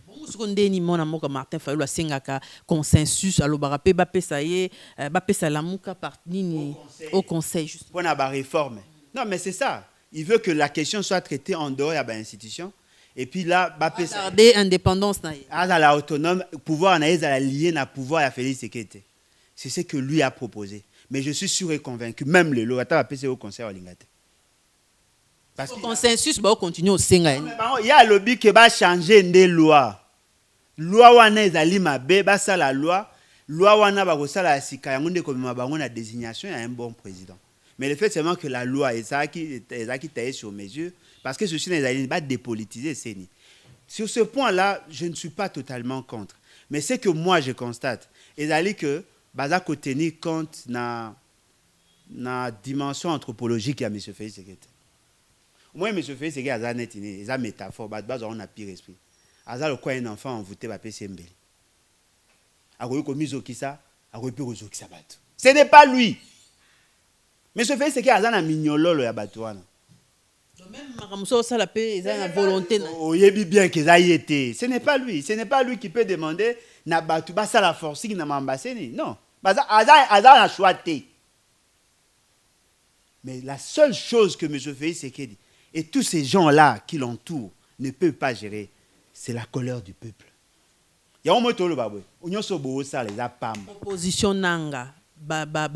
Bon ce qu'on dit mona moka Martin Fayulu asengaka consensus alobaka pe ba pesa ye ba pesa la muka part nini au conseil juste. Pour na ba réforme. Non mais c'est ça. Il veut que la question soit traitée en dehors de l'institution. Et puis là, garder indépendance. La autonome, pouvoir na lié na pouvoir à Félix Tshisekedi. C'est ce que lui a proposé. Mais je suis sûr et convaincu, même le lot, attends, au conseil au Lingate. Parce que consensus, va continuer au Sénat. Il y a le lobby qui va changer des lois. Loi wana ezali mabe, ba ça la loi. Loi wana ba ko sala sika yango comme mabango na désignation, il y a un bon président. Mais le fait seulement que la loi est ça qui taillée sur mesure, parce que ceci n'est pas dépolitisé, c'est ni. Sur ce point-là, je ne suis pas totalement contre. Mais c'est que moi, je constate, c'est que baza ko tenir compte na dimension anthropologique à M. Félix Tshisekedi. Moi, M. Félix Tshisekedi a net ini, a métaphore, baza on a pire esprit. Aza le quoi un enfant envoûté ba PCMB. Akoyo ko mizokisa, akoyo pe kozokisa bato. Ce n'est pas lui. Mais ce fait c'est qu'il y a un mignololo ya batouana. Même Maramuso ça la paix, ils ont la volonté. Oyebi bien qu'ils aient été. Ce n'est pas lui. Ce n'est pas lui qui peut demander na batou ba ça la force qui na m'ambasseni. Non. Baza a choisi. Mais la seule chose que M. Félix Tshisekedi et tous ces gens-là qui l'entourent ne peuvent pas gérer, c'est la colère du peuple. Il y a un mot tout le baboué. Union sobo ça les a pam. Opposition nanga.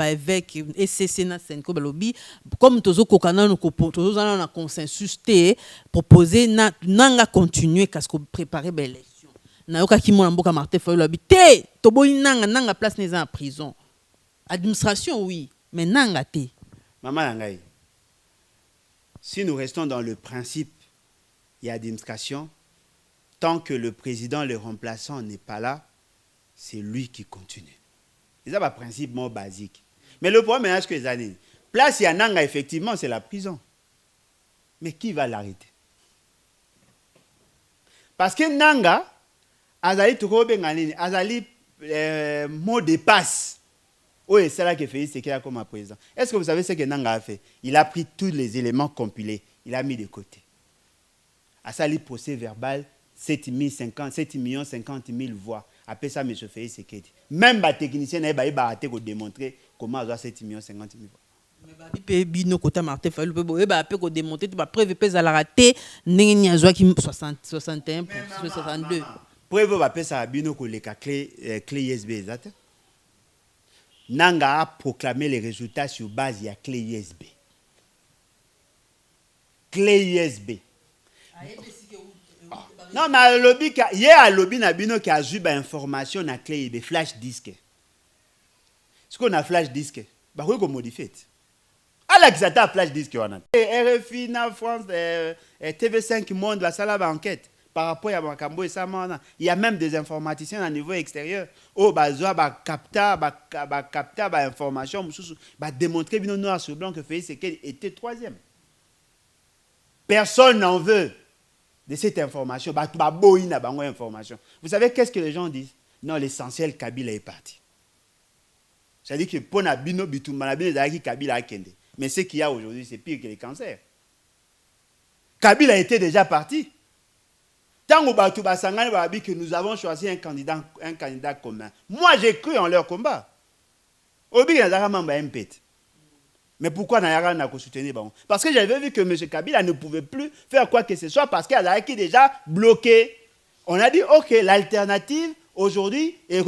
Évêque et Sénat Senko Balobi comme tozo kokana no tozo na consensus te proposer nanga continuer parce que préparer belle élection na yoka ki mona mboka Martin Fayulu abi te to boyi nanga place les en prison administration oui mais nanga te maman ngai si nous restons dans le principe il y a administration tant que le président le remplaçant n'est pas là c'est lui qui continue. C'est un principe moins basique. Mais le problème est que les années, place il y a Nanga, effectivement, c'est la prison. Mais qui va l'arrêter? Parce que Nanga, Azali Tourobenganini, Azali mot de passe. Oui, c'est là que Félix Tshisekedi comme président. Est-ce que vous savez ce que Nanga a fait? Il a pris tous les éléments compilés, il a mis de côté. Azali procès verbal, 7 50 000 voix. Après ça, M. Félix Tshisekedi. Même les techniciens n'avaient pas démontrer comment avoir 7 50 000 voix. Mais bino kota Martin Fayulu pe ba pe ko démontrer tu ba preuve pe za la raté ndenge ni azwa ki 61 pour 62. Preuve ba pe ça bino ko leka clé USB exact. Nanga a proclamé les résultats sur base de la clé USB. Clé USB. Non, mais le lobby, il y a un lobby qui a eu l'information na clé USB, flash disk. Ce qu'on a flash disk, bah oui, qu'on modifie. Alors que ça flash disk, on a. RFI, na France, TV5 Monde, la salle d'enquête. Par rapport à Makambo et Samana, il y a même des informaticiens à niveau extérieur. Oh, bah, capta, information, bah, démontrer bien noir sur blanc que Félix Tshisekedi était troisième. Personne n'en veut. de cette information. Information. Vous savez qu'est-ce que les gens disent? Non, l'essentiel, Kabila est parti. C'est-à-dire que pour Nabino, Kabila a kende. Mais ce qu'il y a aujourd'hui, c'est pire que les cancers. Kabila était déjà parti. Tant que nous avons choisi un candidat commun. Moi, j'ai cru en leur combat. Mais pourquoi Nayara n'a pas soutenu? Parce que j'avais vu que M. Kabila ne pouvait plus faire quoi que ce soit parce qu'il a déjà bloqué. On a dit, ok, l'alternative aujourd'hui est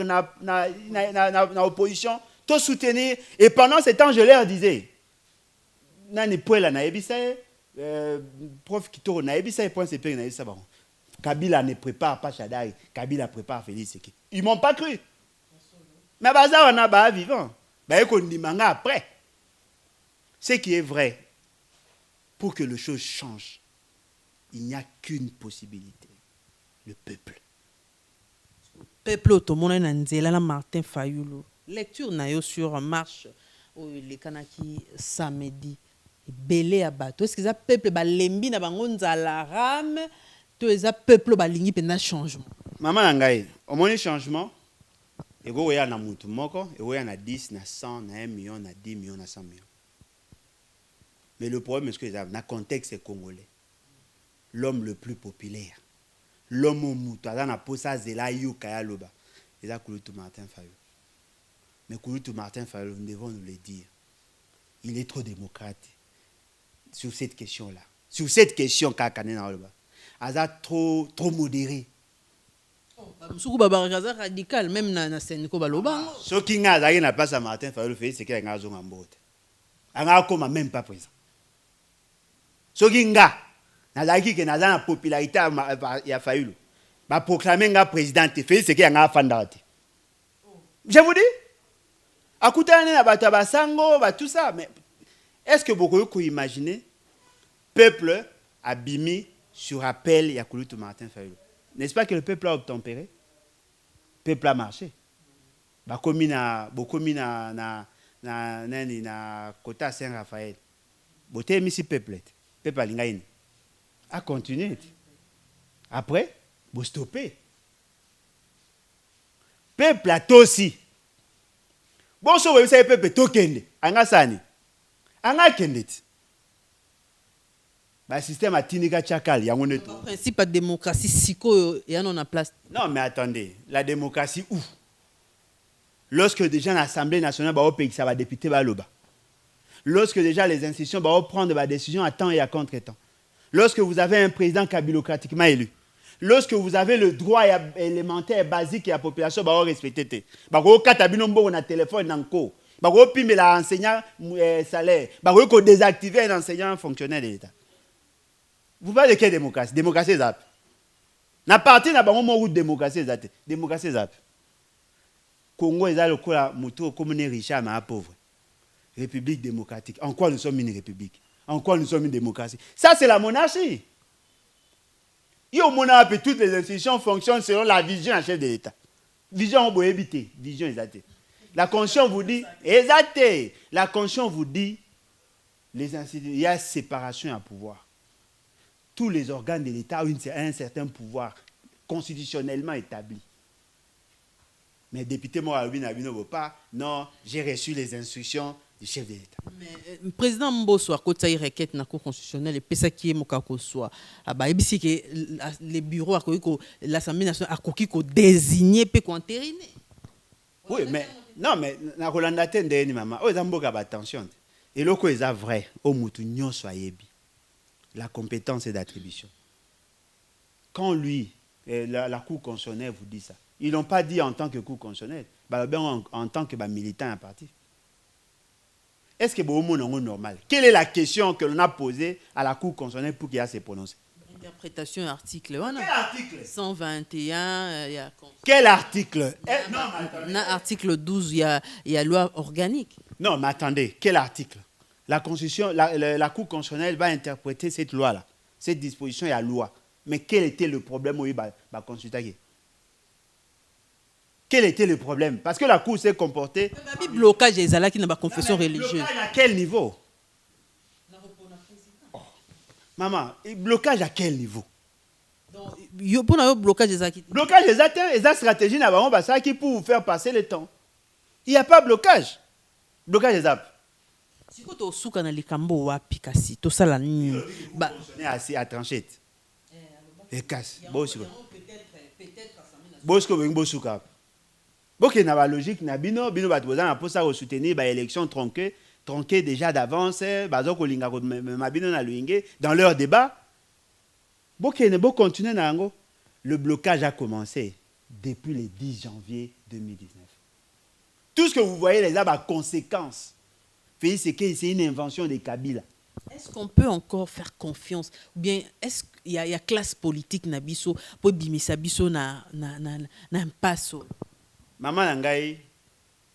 na opposition, tout soutenir. Et pendant ce temps, je leur disais, prof Kitoro, Kabila ne prépare pas Chadai, Kabila prépare Félix Tshisekedi. Ils ne m'ont pas cru. Mais on a vivant. Après. Ce qui est vrai, pour que les choses changent, il n'y a qu'une possibilité. Le peuple. Peuple automone Nanzela Martin Fayulu. Lecture nayo sur marche les kanaki samedi. Belé à bateau. Est-ce que ça peuple balembi na bango nzala rame? Tout ça peuple balingi pena changement. Maman nangai, au moins changement. Et go ya na mutu moko, et go ya na 10, na 100, na 1 million, na 10 millions, na 100 millions. Mais le problème, c'est que dans le contexte congolais, l'homme le plus populaire, l'homme au mouton, dans la posa zela yuka loba, c'est Kouloutou Martin Fayulu. Mais Kouloutou Martin Fayulu, nous devons nous le dire, il est trop démocrate sur cette question-là. Sur cette question, il est trop modéré. Radical, même na Sénéco Baloba. Ce qui n'a pas à Martin Fayulu, c'est qu'il y a un zone en botte. Il n'y a même pas présent. Ce qui nga na la popularité ya Fayulu ba proclamer nga président Félix c'est qu'il y a un fandate. Je vous dis akutana na bato basango ba tout ça mais est-ce que beaucoup pouvez imaginer peuple abimi sur appel ya Kouloutou Martin Fayulu? N'est-ce pas que le peuple a obtempéré? Le peuple a marché. Ba komina na Kota Saint-Raphaël. Boté misi peuple. Peuple alingaini. A continué. Après, vous stoppez. Peuple a aussi. Bon, so vous savez peuple tokende. Anga sani. Anga kendet. Le système a tinika chakal. Le principe de démocratie, siko, il y en a place. Non, mais attendez. La démocratie où? Lorsque déjà l'Assemblée nationale va pays ça va député baloba. Lorsque déjà les institutions vont prendre des décisions à temps et à contre-temps. Lorsque vous avez un président cabilocratiquement élu. Lorsque vous avez le droit élémentaire basique et la population va respecter. Bako katabinombo na téléphone nanko. Bako pime la enseignant salaire. Bako désactiver un enseignant fonctionnaire de l'État. Vous parlez de quelle démocratie? Démocratie zap. Na parti na bango mo démocratie zap. Démocratie zap. Congo est le quoi moto comme une richard mais pauvre. République démocratique. En quoi nous sommes une république? En quoi nous sommes une démocratie? Ça, c'est la monarchie. Toutes les institutions fonctionnent selon la vision à chef de l'État. Vision, on peut éviter. Vision exacte. La Constitution vous dit, exacte. La Constitution vous dit, les institutions, il y a séparation à pouvoir. Tous les organes de l'État ont un certain pouvoir constitutionnellement établi. Mais député Moraoui n'a pas, non, j'ai reçu les instructions du chef de l'État. Mais le président Mbosso a côté requête na cour constitutionnelle et pesa qui est mokako soit ici que les bureaux a l'Assemblée nationale a koki ko désigner pe ko entériner. Oui, mais non mais na Rolanda tende ni mama, o zamboka ba attention. Et loko eza vrai, o mutu nyonso ayebi. La compétence est d'attribution. Quand lui la cour constitutionnelle vous dit ça, ils n'ont pas dit en tant que cour constitutionnelle, en tant que militant à parti. Est-ce que c'est normal? Quelle est la question que l'on a posée à la Cour constitutionnelle pour qu'il y ait à se prononcer? Interprétation article. Quel article? 121. Quel article? Article 12, il y a loi organique. Non, mais attendez, quel article? La Constitution, la Cour constitutionnelle va interpréter cette loi-là. Cette disposition est la loi. Mais quel était le problème où il va consulter? Quel était le problème? Parce que la Cour s'est comportée... Le blocage des alaks qui n'a pas confession religieuse. À quel niveau? Maman, blocage à quel niveau? Donc, pour un blocage des acquis. Blocage des atteints, et la stratégie n'a pas ça qui pour vous faire passer le temps. Il n'y a pas de blocage. Blocage des apps. Si vous avez souka na likambo wapi kasi to sala nini ba assez à tranchette. Et casse. Bosco bengo souka. Boké na ba logique na bino bat bozana pour ça soutenir ba élection tronquée déjà d'avance bazoko linga ko mabino na luinge dans leur débat. Boké ne bo continuer na ngo. Le blocage a commencé depuis le 10 janvier 2019. Tout ce que vous voyez les a conséquences. C'est une invention de Kabila. Est-ce qu'on peut encore faire confiance? Ou bien est-ce qu'il y a classe politique na biso pour bimisa biso na impasse? Maman Nangaï,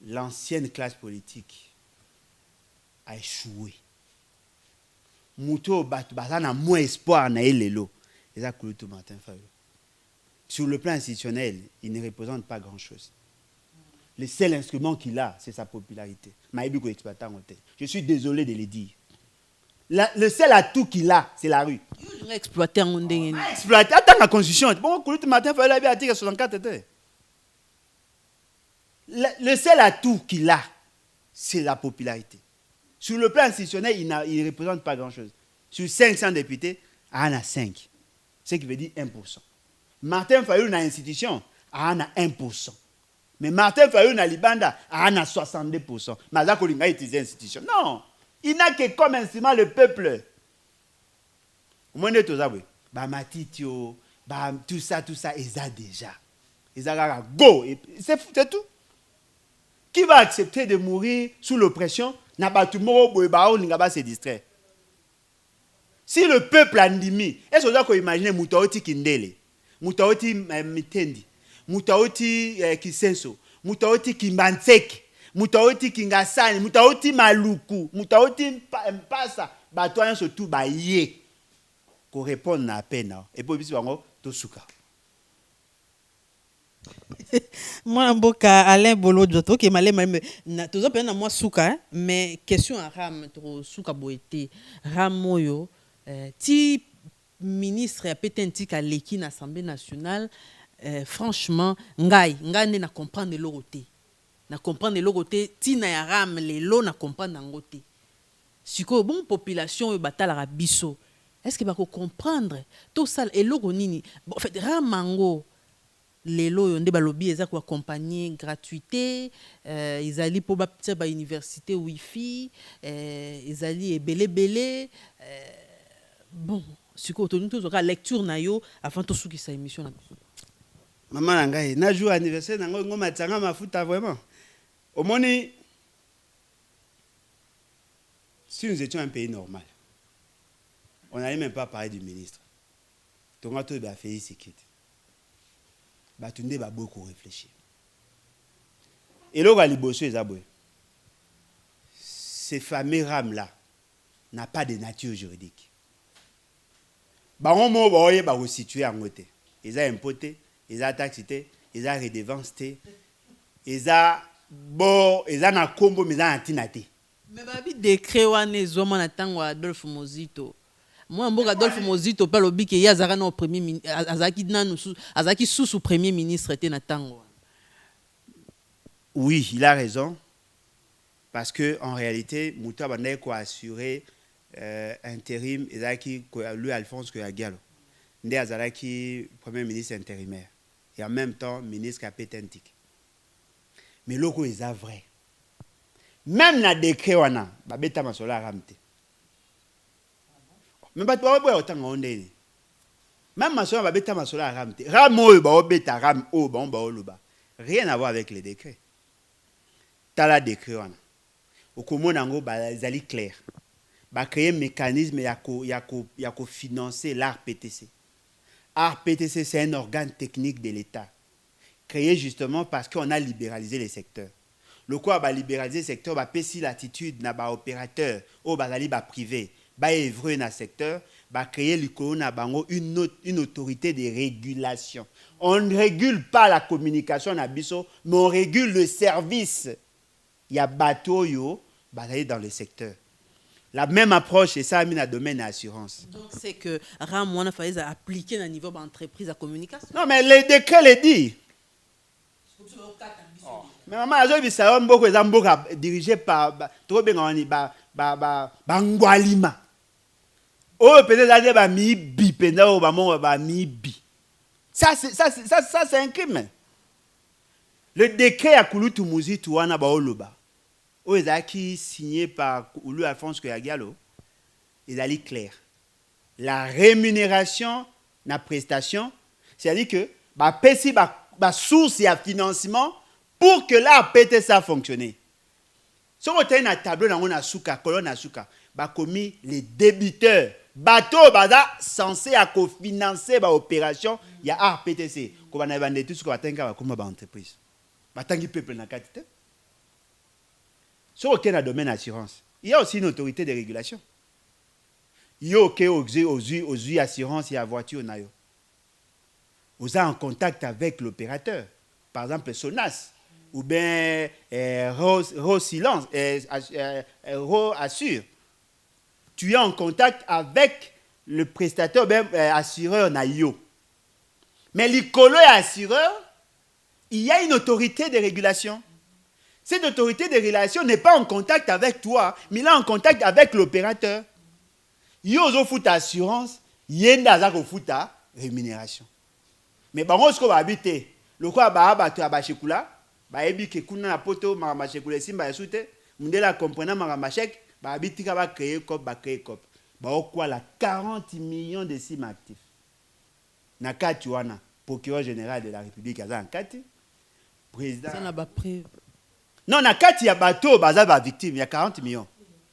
l'ancienne classe politique a échoué. Mouto Batana a moins espoir na elelo. Les a coulé tout matin. Sur le plan institutionnel, il ne représente pas grand-chose. Le seul instrument qu'il a, c'est sa popularité. Je suis désolé de le dire. Le seul atout qu'il a, c'est la rue. Il a exploité en monde. Exploité. Attends la constitution. Bon, le matin, il fallait article 64. Le seul atout qu'il a, c'est la popularité. Sur le plan institutionnel, il ne représente pas grand-chose. Sur 500 députés, il en a 5. Ce qui veut dire 1%. Martin Fayou dans l'institution, il en a 1%. Mais Martin Fayou dans Libanda, il en a 62%. Mais il a utilisé l'institution. Non, il n'a que comme instrument le peuple. Moi, je suis tout ça, ils ont déjà. Ils ont go. C'est tout. Qui va accepter de mourir sous l'oppression? N'a pas tout le monde se distraire. Si le peuple a ndimi, est-ce que vous imaginez Moutaoti Kindele, Moutaoti Mitendi, Moutaoti Kisenso, Moutaoti Kimbansek, Moutaoti Kingasani, Moutaoti Maluku, Moutaoti Mpasa, Batoyen surtout Baye, qu'on réponde à peine. Et puis, il y a Tosuka. Moi, Mboka Alain Bolo Joto, qui m'a dit, toujours pas moi souka, mais question à Ram, trop souka boité, Ram Moyo, ti ministre a pété un tic à l'équipe à l'Assemblée nationale, franchement, ngai na comprendre l'oroté, na comprendre l'oroté, ti na ya Ram les lots na comprendre n'angoté. Si que bon population batala rabiso, est-ce que va comprendre tout ça et l'oronini, en fait Ram mango. Les lots ont balobi ils ont accompagné gratuité ils allaient pour ba université wifi ils allaient belé bon ce que tu nous la lecture na yo avant tout ce qui sa émission na maman nangai na jour anniversaire nango ngoma tsanga mafuta vraiment au moni si nous étions un pays normal on n'allait même pas parler du ministre donc on a fait ici Batunde va beaucoup réfléchir. Et là, ces fameux rames-là n'ont pas de nature juridique. On va situer en côté. Ils ont impoté, ils ont taxité, ils ont redevancé, ils ont bon, ils ont un combo, mais ils ont un tinaté. Mais babi décret wane zoma na tango Adolphe Mozito. Moi mboka Adolphe Mozito pa lobi ke yazara na premier ministre azaki sous premier ministre était na tango. Oui, il a raison parce que en réalité Mouta Bandai ko assurer intérim ezaki lui Alphonse Koyagalo. Ndé azalaki premier ministre intérimaire et en même temps ministre capétentique. Mais loko eza vrai. Même na décret wana babeta masola ramte. Mais pas toi autant ondeni. Même masola babeta masola ramte. Ramo ba obeta ram o ba on ba oluba. Rien à voir avec les décrets. Tala décret wana. Okomona ngo ba zali clair. Ba créer mécanisme ya ko financer l'ARPTC. ARPTC c'est un organe technique de l'État. Créé justement parce qu'on a libéralisé les secteurs. Le quoi va libéraliser le secteur, va péter l'attitude na ba opérateur, au bazali ba privé, ba évreux na secteur, va créer une autorité de régulation. On ne régule pas la communication na biso, mais on régule le service. Il y a bateau yo, bazali dans le secteur. La même approche, et ça a mis dans le domaine de l'assurance. Donc, c'est que RAM, on a fallu appliquer à niveau d'entreprise à communication. Non, mais le décret le dit. Mais maman, je dis beaucoup dirigé par Bangwalima. Oh, peut-être mi-bi, mi-bi. Ça, c'est un crime. Le décret à Kouloutu Mouzi, Touana Baoloba. Oh, qui signé par Oulu Alphonse Koyagalo. Il a dit clair. La rémunération, la prestation, c'est-à-dire que PESI, source et financement pour que la PTSA fonctionne. Si on a un tableau dans la souka, colonne à souka, commis les débiteurs, bateau censé à financer l'opération, il y a RPTC. Qu'on va vendre tout ce qu'on va tenir comme entreprise. Batangi peuple na qualité. Si on a un domaine d'assurance, il y a aussi une autorité de régulation. Il y a aux assurances et à voiture. Vous êtes en contact avec l'opérateur, par exemple Sonas, ou bien Silence, Assure. Tu es en contact avec le prestataire, bien assureur Nayo. Mais l'icolo et assureur, il y a une autorité de régulation. Cette autorité de régulation n'est pas en contact avec toi, mais il est en contact avec l'opérateur. Il y a aussi assurance, il y a aussi rémunération. Mais bon, ce qu'on va habiter, le quoi va shekula, ba ebi ke kuna na poto ma shekula simba yasute, mundela comprenant ma chèque, ba habiter va créer cop, ba quoi la 40 millions de sim actifs. Na katuana, procureur général de la République azan kati, président. Ça n'a pas preuve. Non, na kati ya bateau baza ba victime, il y a 40 millions.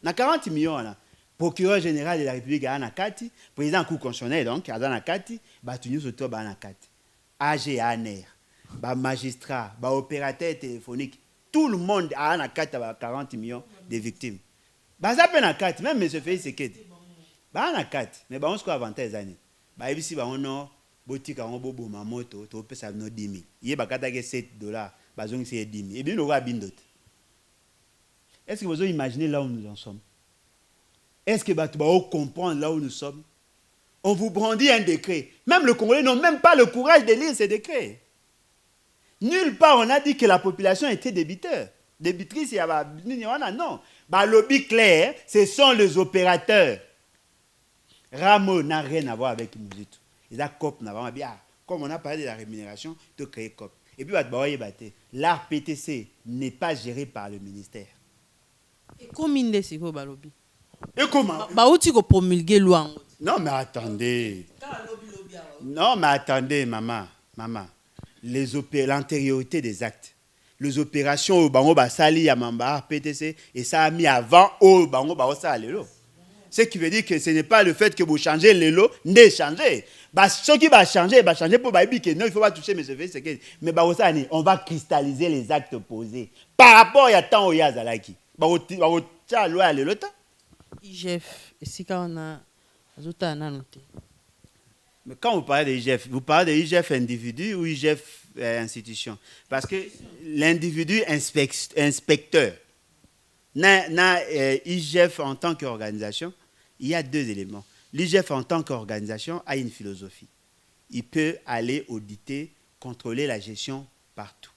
Na 40 millions là. Procureur général de la République azan kati, président cour constitutionnel donc azan kati, ba tunyo soto ba na kati. AG ANR, magistrat, opérateur téléphonique, tout le monde a un 40 millions de victimes. Ça peut être 4, même M. Félix Sekedi. Bah na 4, mais on se quoi avantage les années. Bah ici bah on a boutique on bobo ma moto, tu peux ça no 10 000. Il ba kata que $7, bah zong c'est 10 000. Et bien on va bindot. Est-ce que vous imaginez là où nous en sommes? Est-ce que bah tu vas comprendre là où nous sommes? On vous brandit un décret. Même le Congolais n'ont même pas le courage de lire ces décrets. Nulle part on a dit que la population était débiteur. Débitrice, il y a non. Bah, lobby clair, ce sont les opérateurs. Ramo n'a rien à voir avec Mouzito. Ils ont COP, comme on a parlé de la rémunération, de créer COP. Et puis, l'ARPTC n'est pas géré par le ministère. Et combien de sigo balobi? Et comment? Bah, où tu peux promulguer loi? Non, mais attendez. Non, mais attendez, maman. L'antériorité des actes. Les opérations au bango basali ya mamba PTC et ça a mis avant au bango baosa lelo. Ce qui veut dire que ce n'est pas le fait que vous changez lelo, ne changez. Bah ce qui va changer pour baby que non, il faut pas toucher mais mais baosa ni on va cristalliser les actes posés par rapport à temps au yazalaki. Ba tia loi lelo ta. IGF, et si quand on a ajouté noté. Mais quand vous parlez de IGF, vous parlez de IGF individu ou IGF institution? Parce que l'individu inspecteur, IGF en tant qu'organisation, il y a deux éléments. L'IGF en tant qu'organisation a une philosophie. Il peut aller auditer, contrôler la gestion partout.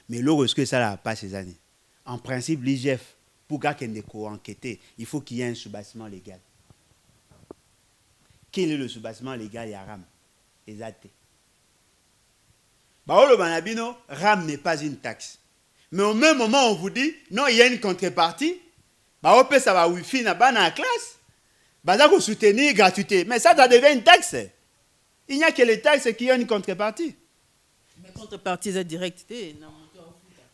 Mais lorsque ça n'a pas ces années, en principe, l'IGF, pour qu'il enquêter, il faut qu'il y ait un sous-bassement légal. Quel est le sous-bassement légal? Il y a RAM. Exact. Baolo Banabino, RAM n'est pas une taxe. Mais au même moment, on vous dit, non, il y a une contrepartie. Baope, ça va Wi-Fi dans la classe. Baza vous soutenir gratuité. Mais ça devient une taxe. Il n'y a que les taxes qui ont une contrepartie. Mais contrepartie, c'est direct.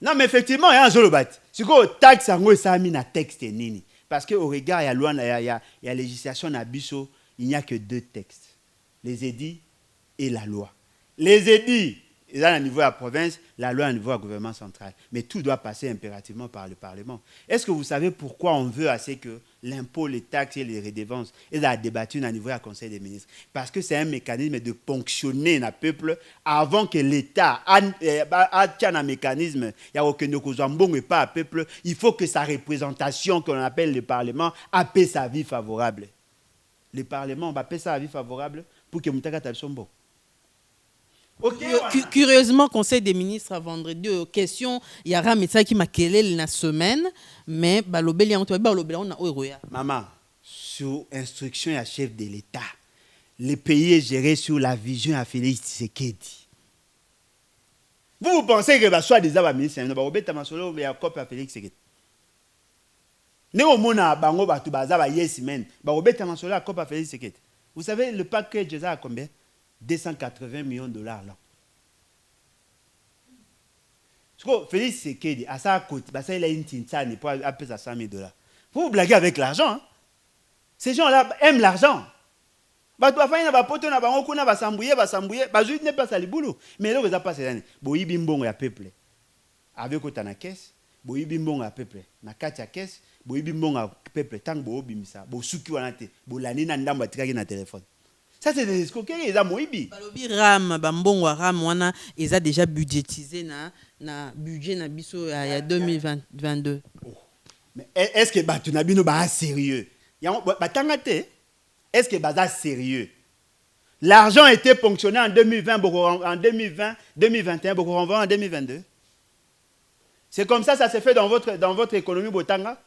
Non, mais effectivement, il y a un zolobat. C'est quoi taxe, ça a mis un texte nini. Parce qu'au regard, il y a la législation Nabiso, il n'y a que deux textes. Les édits et la loi. Les édits, ils ont un niveau à la province, la loi à un niveau à gouvernement central. Mais tout doit passer impérativement par le Parlement. Est-ce que vous savez pourquoi on veut assez que l'impôt, les taxes et les redevances. Ils ont débattu au niveau du Conseil des ministres. Parce que c'est un mécanisme de ponctionner le peuple avant que l'État ait un mécanisme. Il y a aucun et pas le peuple. Il faut que sa représentation, qu'on appelle le Parlement, ait sa vie favorable. Le Parlement va payer sa vie favorable pour que Moutaka soit bon. Curieusement, Conseil des ministres à vendredi, question, il y a un médecin qui m'a quellé la semaine, mais balobeli on a maman, sous instruction à chef de l'État, le pays est géré sur la vision à Félix Tshisekedi. Vous pensez que va soit des ministres, ne va pas masolo mais à copie à Félix Tshisekedi. Ne au mona bango batu bazaba yes men, ba obeta masolo à copie à Félix Tshisekedi. Vous savez le package est à combien? 280 millions de dollars là. Félix Tshisekedi, à sa côte, il a une tintane pour appeler ça 100 000 $. Vous blaguez avec l'argent. Hein? Ces gens-là aiment l'argent. Mais là, ils ne pas ça le boulot. Mais là, ils n'ont pas ça. Ils ont un peuple. Avec la caisse, ils ont un peuple. Na katia caisse, ils ont un peuple. Tant que ils ont ça, ils ont un téléphone. Ça, c'est des escroqueries, ils ont moïbi. RAM, bambon RAM, wana, ils ont déjà budgétisé na budget na biso il y a 2022. Oh. Mais est-ce que tu n'as pas sérieux? Est-ce que c'est sérieux? L'argent était ponctionné en 2020, en 2021, beaucoup en 2022. C'est comme ça s'est fait dans votre économie Botanga.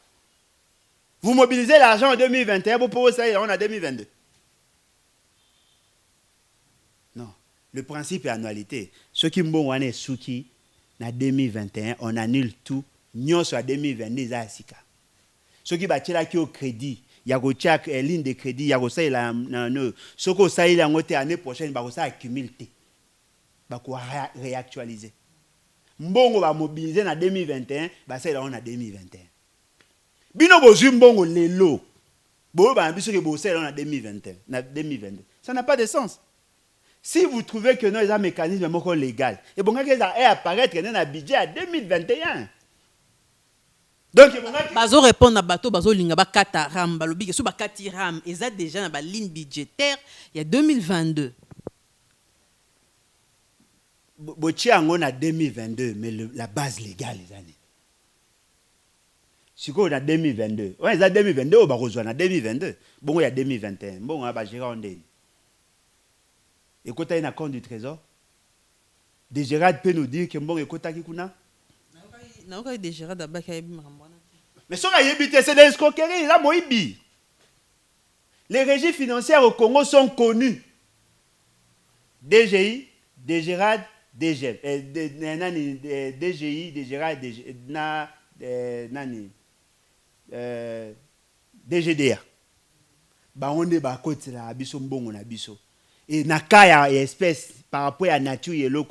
Vous mobilisez l'argent en 2021 pour pouvoir ça en 2022. Non. Le principe est annualité. Ceux qui m'ont dit souki en 2021, on annule tout. Nous sur 2022, ça sika. Ceux qui battent là qui au crédit, il y a une ligne de crédit, il y a ça il a ceux qui ça il a ngoté année prochaine, bah ça accumulé. Bah quoi réactualiser. Mbongo va mobiliser en 2021, bah ça il a en 2021. Bino bozu mbongo lelo. Bo ba biso ke bo ça en 2021, na 2022. Ça n'a pas de sens. Si vous trouvez que non, il y a un mécanisme légal, et bon, il va apparaître dans un budget à 2021. Donc, bazo répondre à bateau, bazo linga ba kata ram, balobi que sous ba kati ram, ils ont déjà dans la ligne budgétaire, il y a 2022. Bochi angon à 2022, mais la base légale, les années. Si on a 2022, ouais, ils ont 2022, on va rejoindre 2022. Bon, il y a 2021. Bon, on va gérer en dé. Et quand tu as un compte du trésor, des Gérard peut nous dire que bon, et quand tu as Kikuna. Mais ce qui c'est des escroqueries, là, Moïbi. Les régies financières au Congo sont connues. DGI, DGRAD, DGF. DGI, DGRAD, DGDA. Bah, on est bas côté là, abisso mbongo na biso. Et na kaya espèce par rapport à la nature et l'eau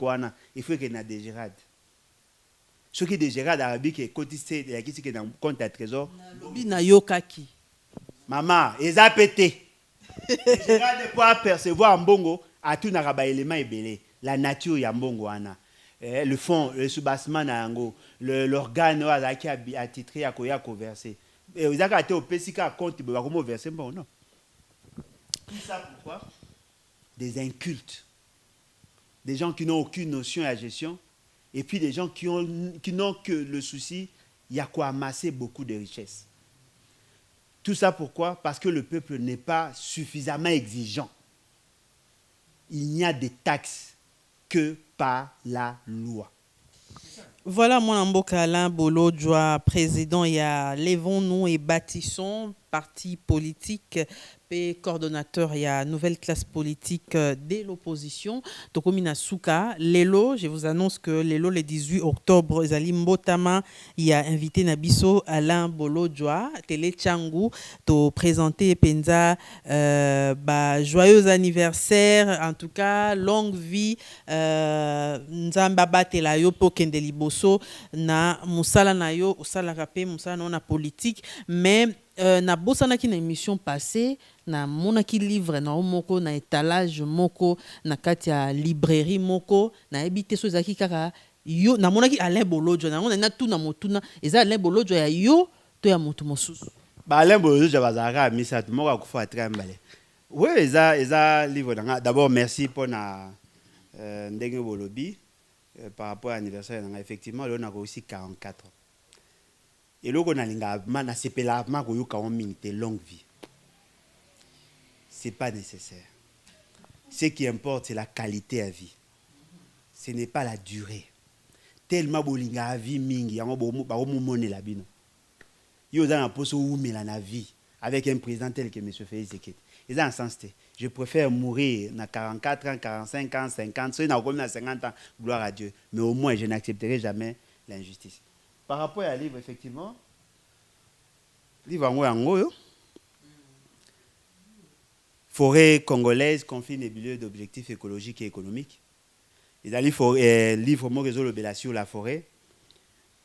il faut qu'il y ait des gérades. Ce qui est des gérades arabiques et cotisé, il y a qui est dans le compte à trésor. Maman, ils ont pété. Les gérades peuvent percevoir en bongo à tout n'araba élément et belé. La nature y a bongo ana. Le fond, le soubassement na ango, l'organe qui a attitré à koya conversé. Et ils ont été au PCK compte ils vont verser bon non. Tout ça pourquoi? Des incultes, des gens qui n'ont aucune notion de la gestion, et puis des gens qui n'ont que le souci, il y a quoi amasser beaucoup de richesses. Tout ça pourquoi? Parce que le peuple n'est pas suffisamment exigeant. Il n'y a des taxes que par la loi. Voilà, mon Mboka Alain Bolodjoa, président, il y a Lèvons-nous et bâtissons, parti politique, coordonnateur, il y a nouvelle classe politique de l'opposition. Tokomina Souka, Lelo, je vous annonce que Lelo, le 18 octobre, Zali Mbotama, il y a invité Nabiso Alain Bolodjoa, Télé Tchangou, to présenter Penza, joyeux anniversaire, en tout cas, longue vie, Nzambaba Telayo Pokendeli Boso, na Moussala Nayo, Osala Rapé, Moussala na politique, mais na bosana ki na émission passée na monaki livre na moko na étalage moko na kati ya librairie moko na ebité so zaki kaka yo na monaki Alain Bolodjoa na on na tout na motuna eza Alain Bolodjoa ya yo to ya motu mosusu. Alain Bolozo Jabazara Misat Mora Kufa Trembale. Oui, ils livre d'abord merci pour na Ndenge Bolobi par rapport à l'anniversaire effectivement là on a aussi 44 ans. Et là on a linga na sepela ma ko yuka on minute longue vie. C'est pas nécessaire. Ce qui importe c'est la qualité à vie. Ce n'est pas la durée. Tellement bolinga à vie mingi yango ba o momone la bino. Yo za na poso oumela na vie avec un président tel que monsieur Félix Tshisekedi. Ils ont un sens. Je préfère mourir à 44 ans, 45 ans, 50 ans, à 50 ans, gloire à Dieu. Mais au moins, je n'accepterai jamais l'injustice. Par rapport à livre, effectivement, livre en forêt congolaise, conflit nébuleux d'objectifs écologiques et économiques. Ils ont livre moi réseau le sur la forêt.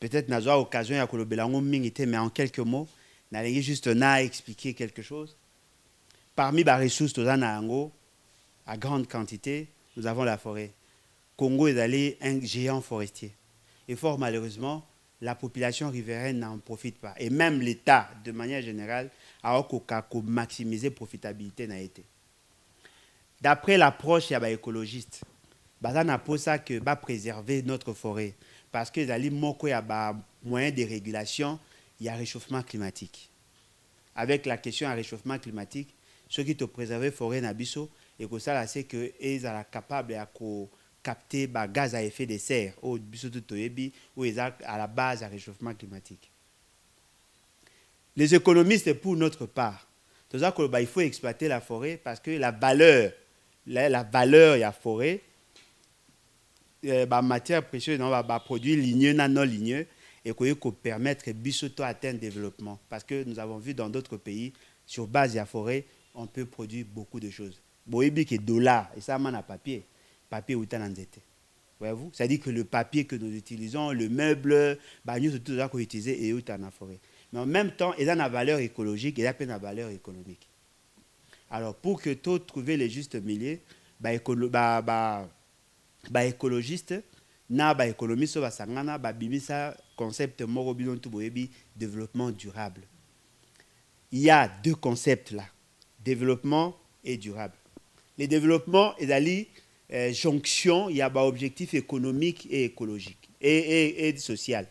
Peut-être n'a pas occasion à mais en quelques mots, n'allez juste na expliquer quelque chose. Parmi les ressources à grande quantité, nous avons la forêt. Congo est allé un géant forestier. Et fort malheureusement, la population riveraine n'en profite pas. Et même l'État, de manière générale, a maximisé la profitabilité. D'après l'approche des écologistes, on a ça que préserver notre forêt. Parce que les moyens de régulation, il y a réchauffement climatique. Avec la question du réchauffement climatique, ceux qui te préservent la forêt nabiso et que ça c'est que ils sont capables de capter le gaz à effet de serre ou ils sont à la base du réchauffement climatique. Les économistes pour notre part, il faut exploiter la forêt parce que la valeur de la forêt matière précieuse produit ligneux non ligneux et qui peut permettre d'atteindre le développement parce que nous avons vu dans d'autres pays sur base de la forêt on peut produire beaucoup de choses. Boyebi que dollar et ça man papier ou tananzete. Voyez-vous, c'est-à-dire que le papier que nous utilisons, le meuble, nous tout ça qu'on utilise et où dans la forêt. Mais en même temps, il a une valeur écologique et il a une valeur économique. Alors pour que tout trouver les justes milieux, écologiste na économiste basangana bimisa concept moko bino tout boyebi développement durable. Il y a deux concepts là. Développement et durable. Le développement est la jonction, il y a un objectif économique et écologique et social.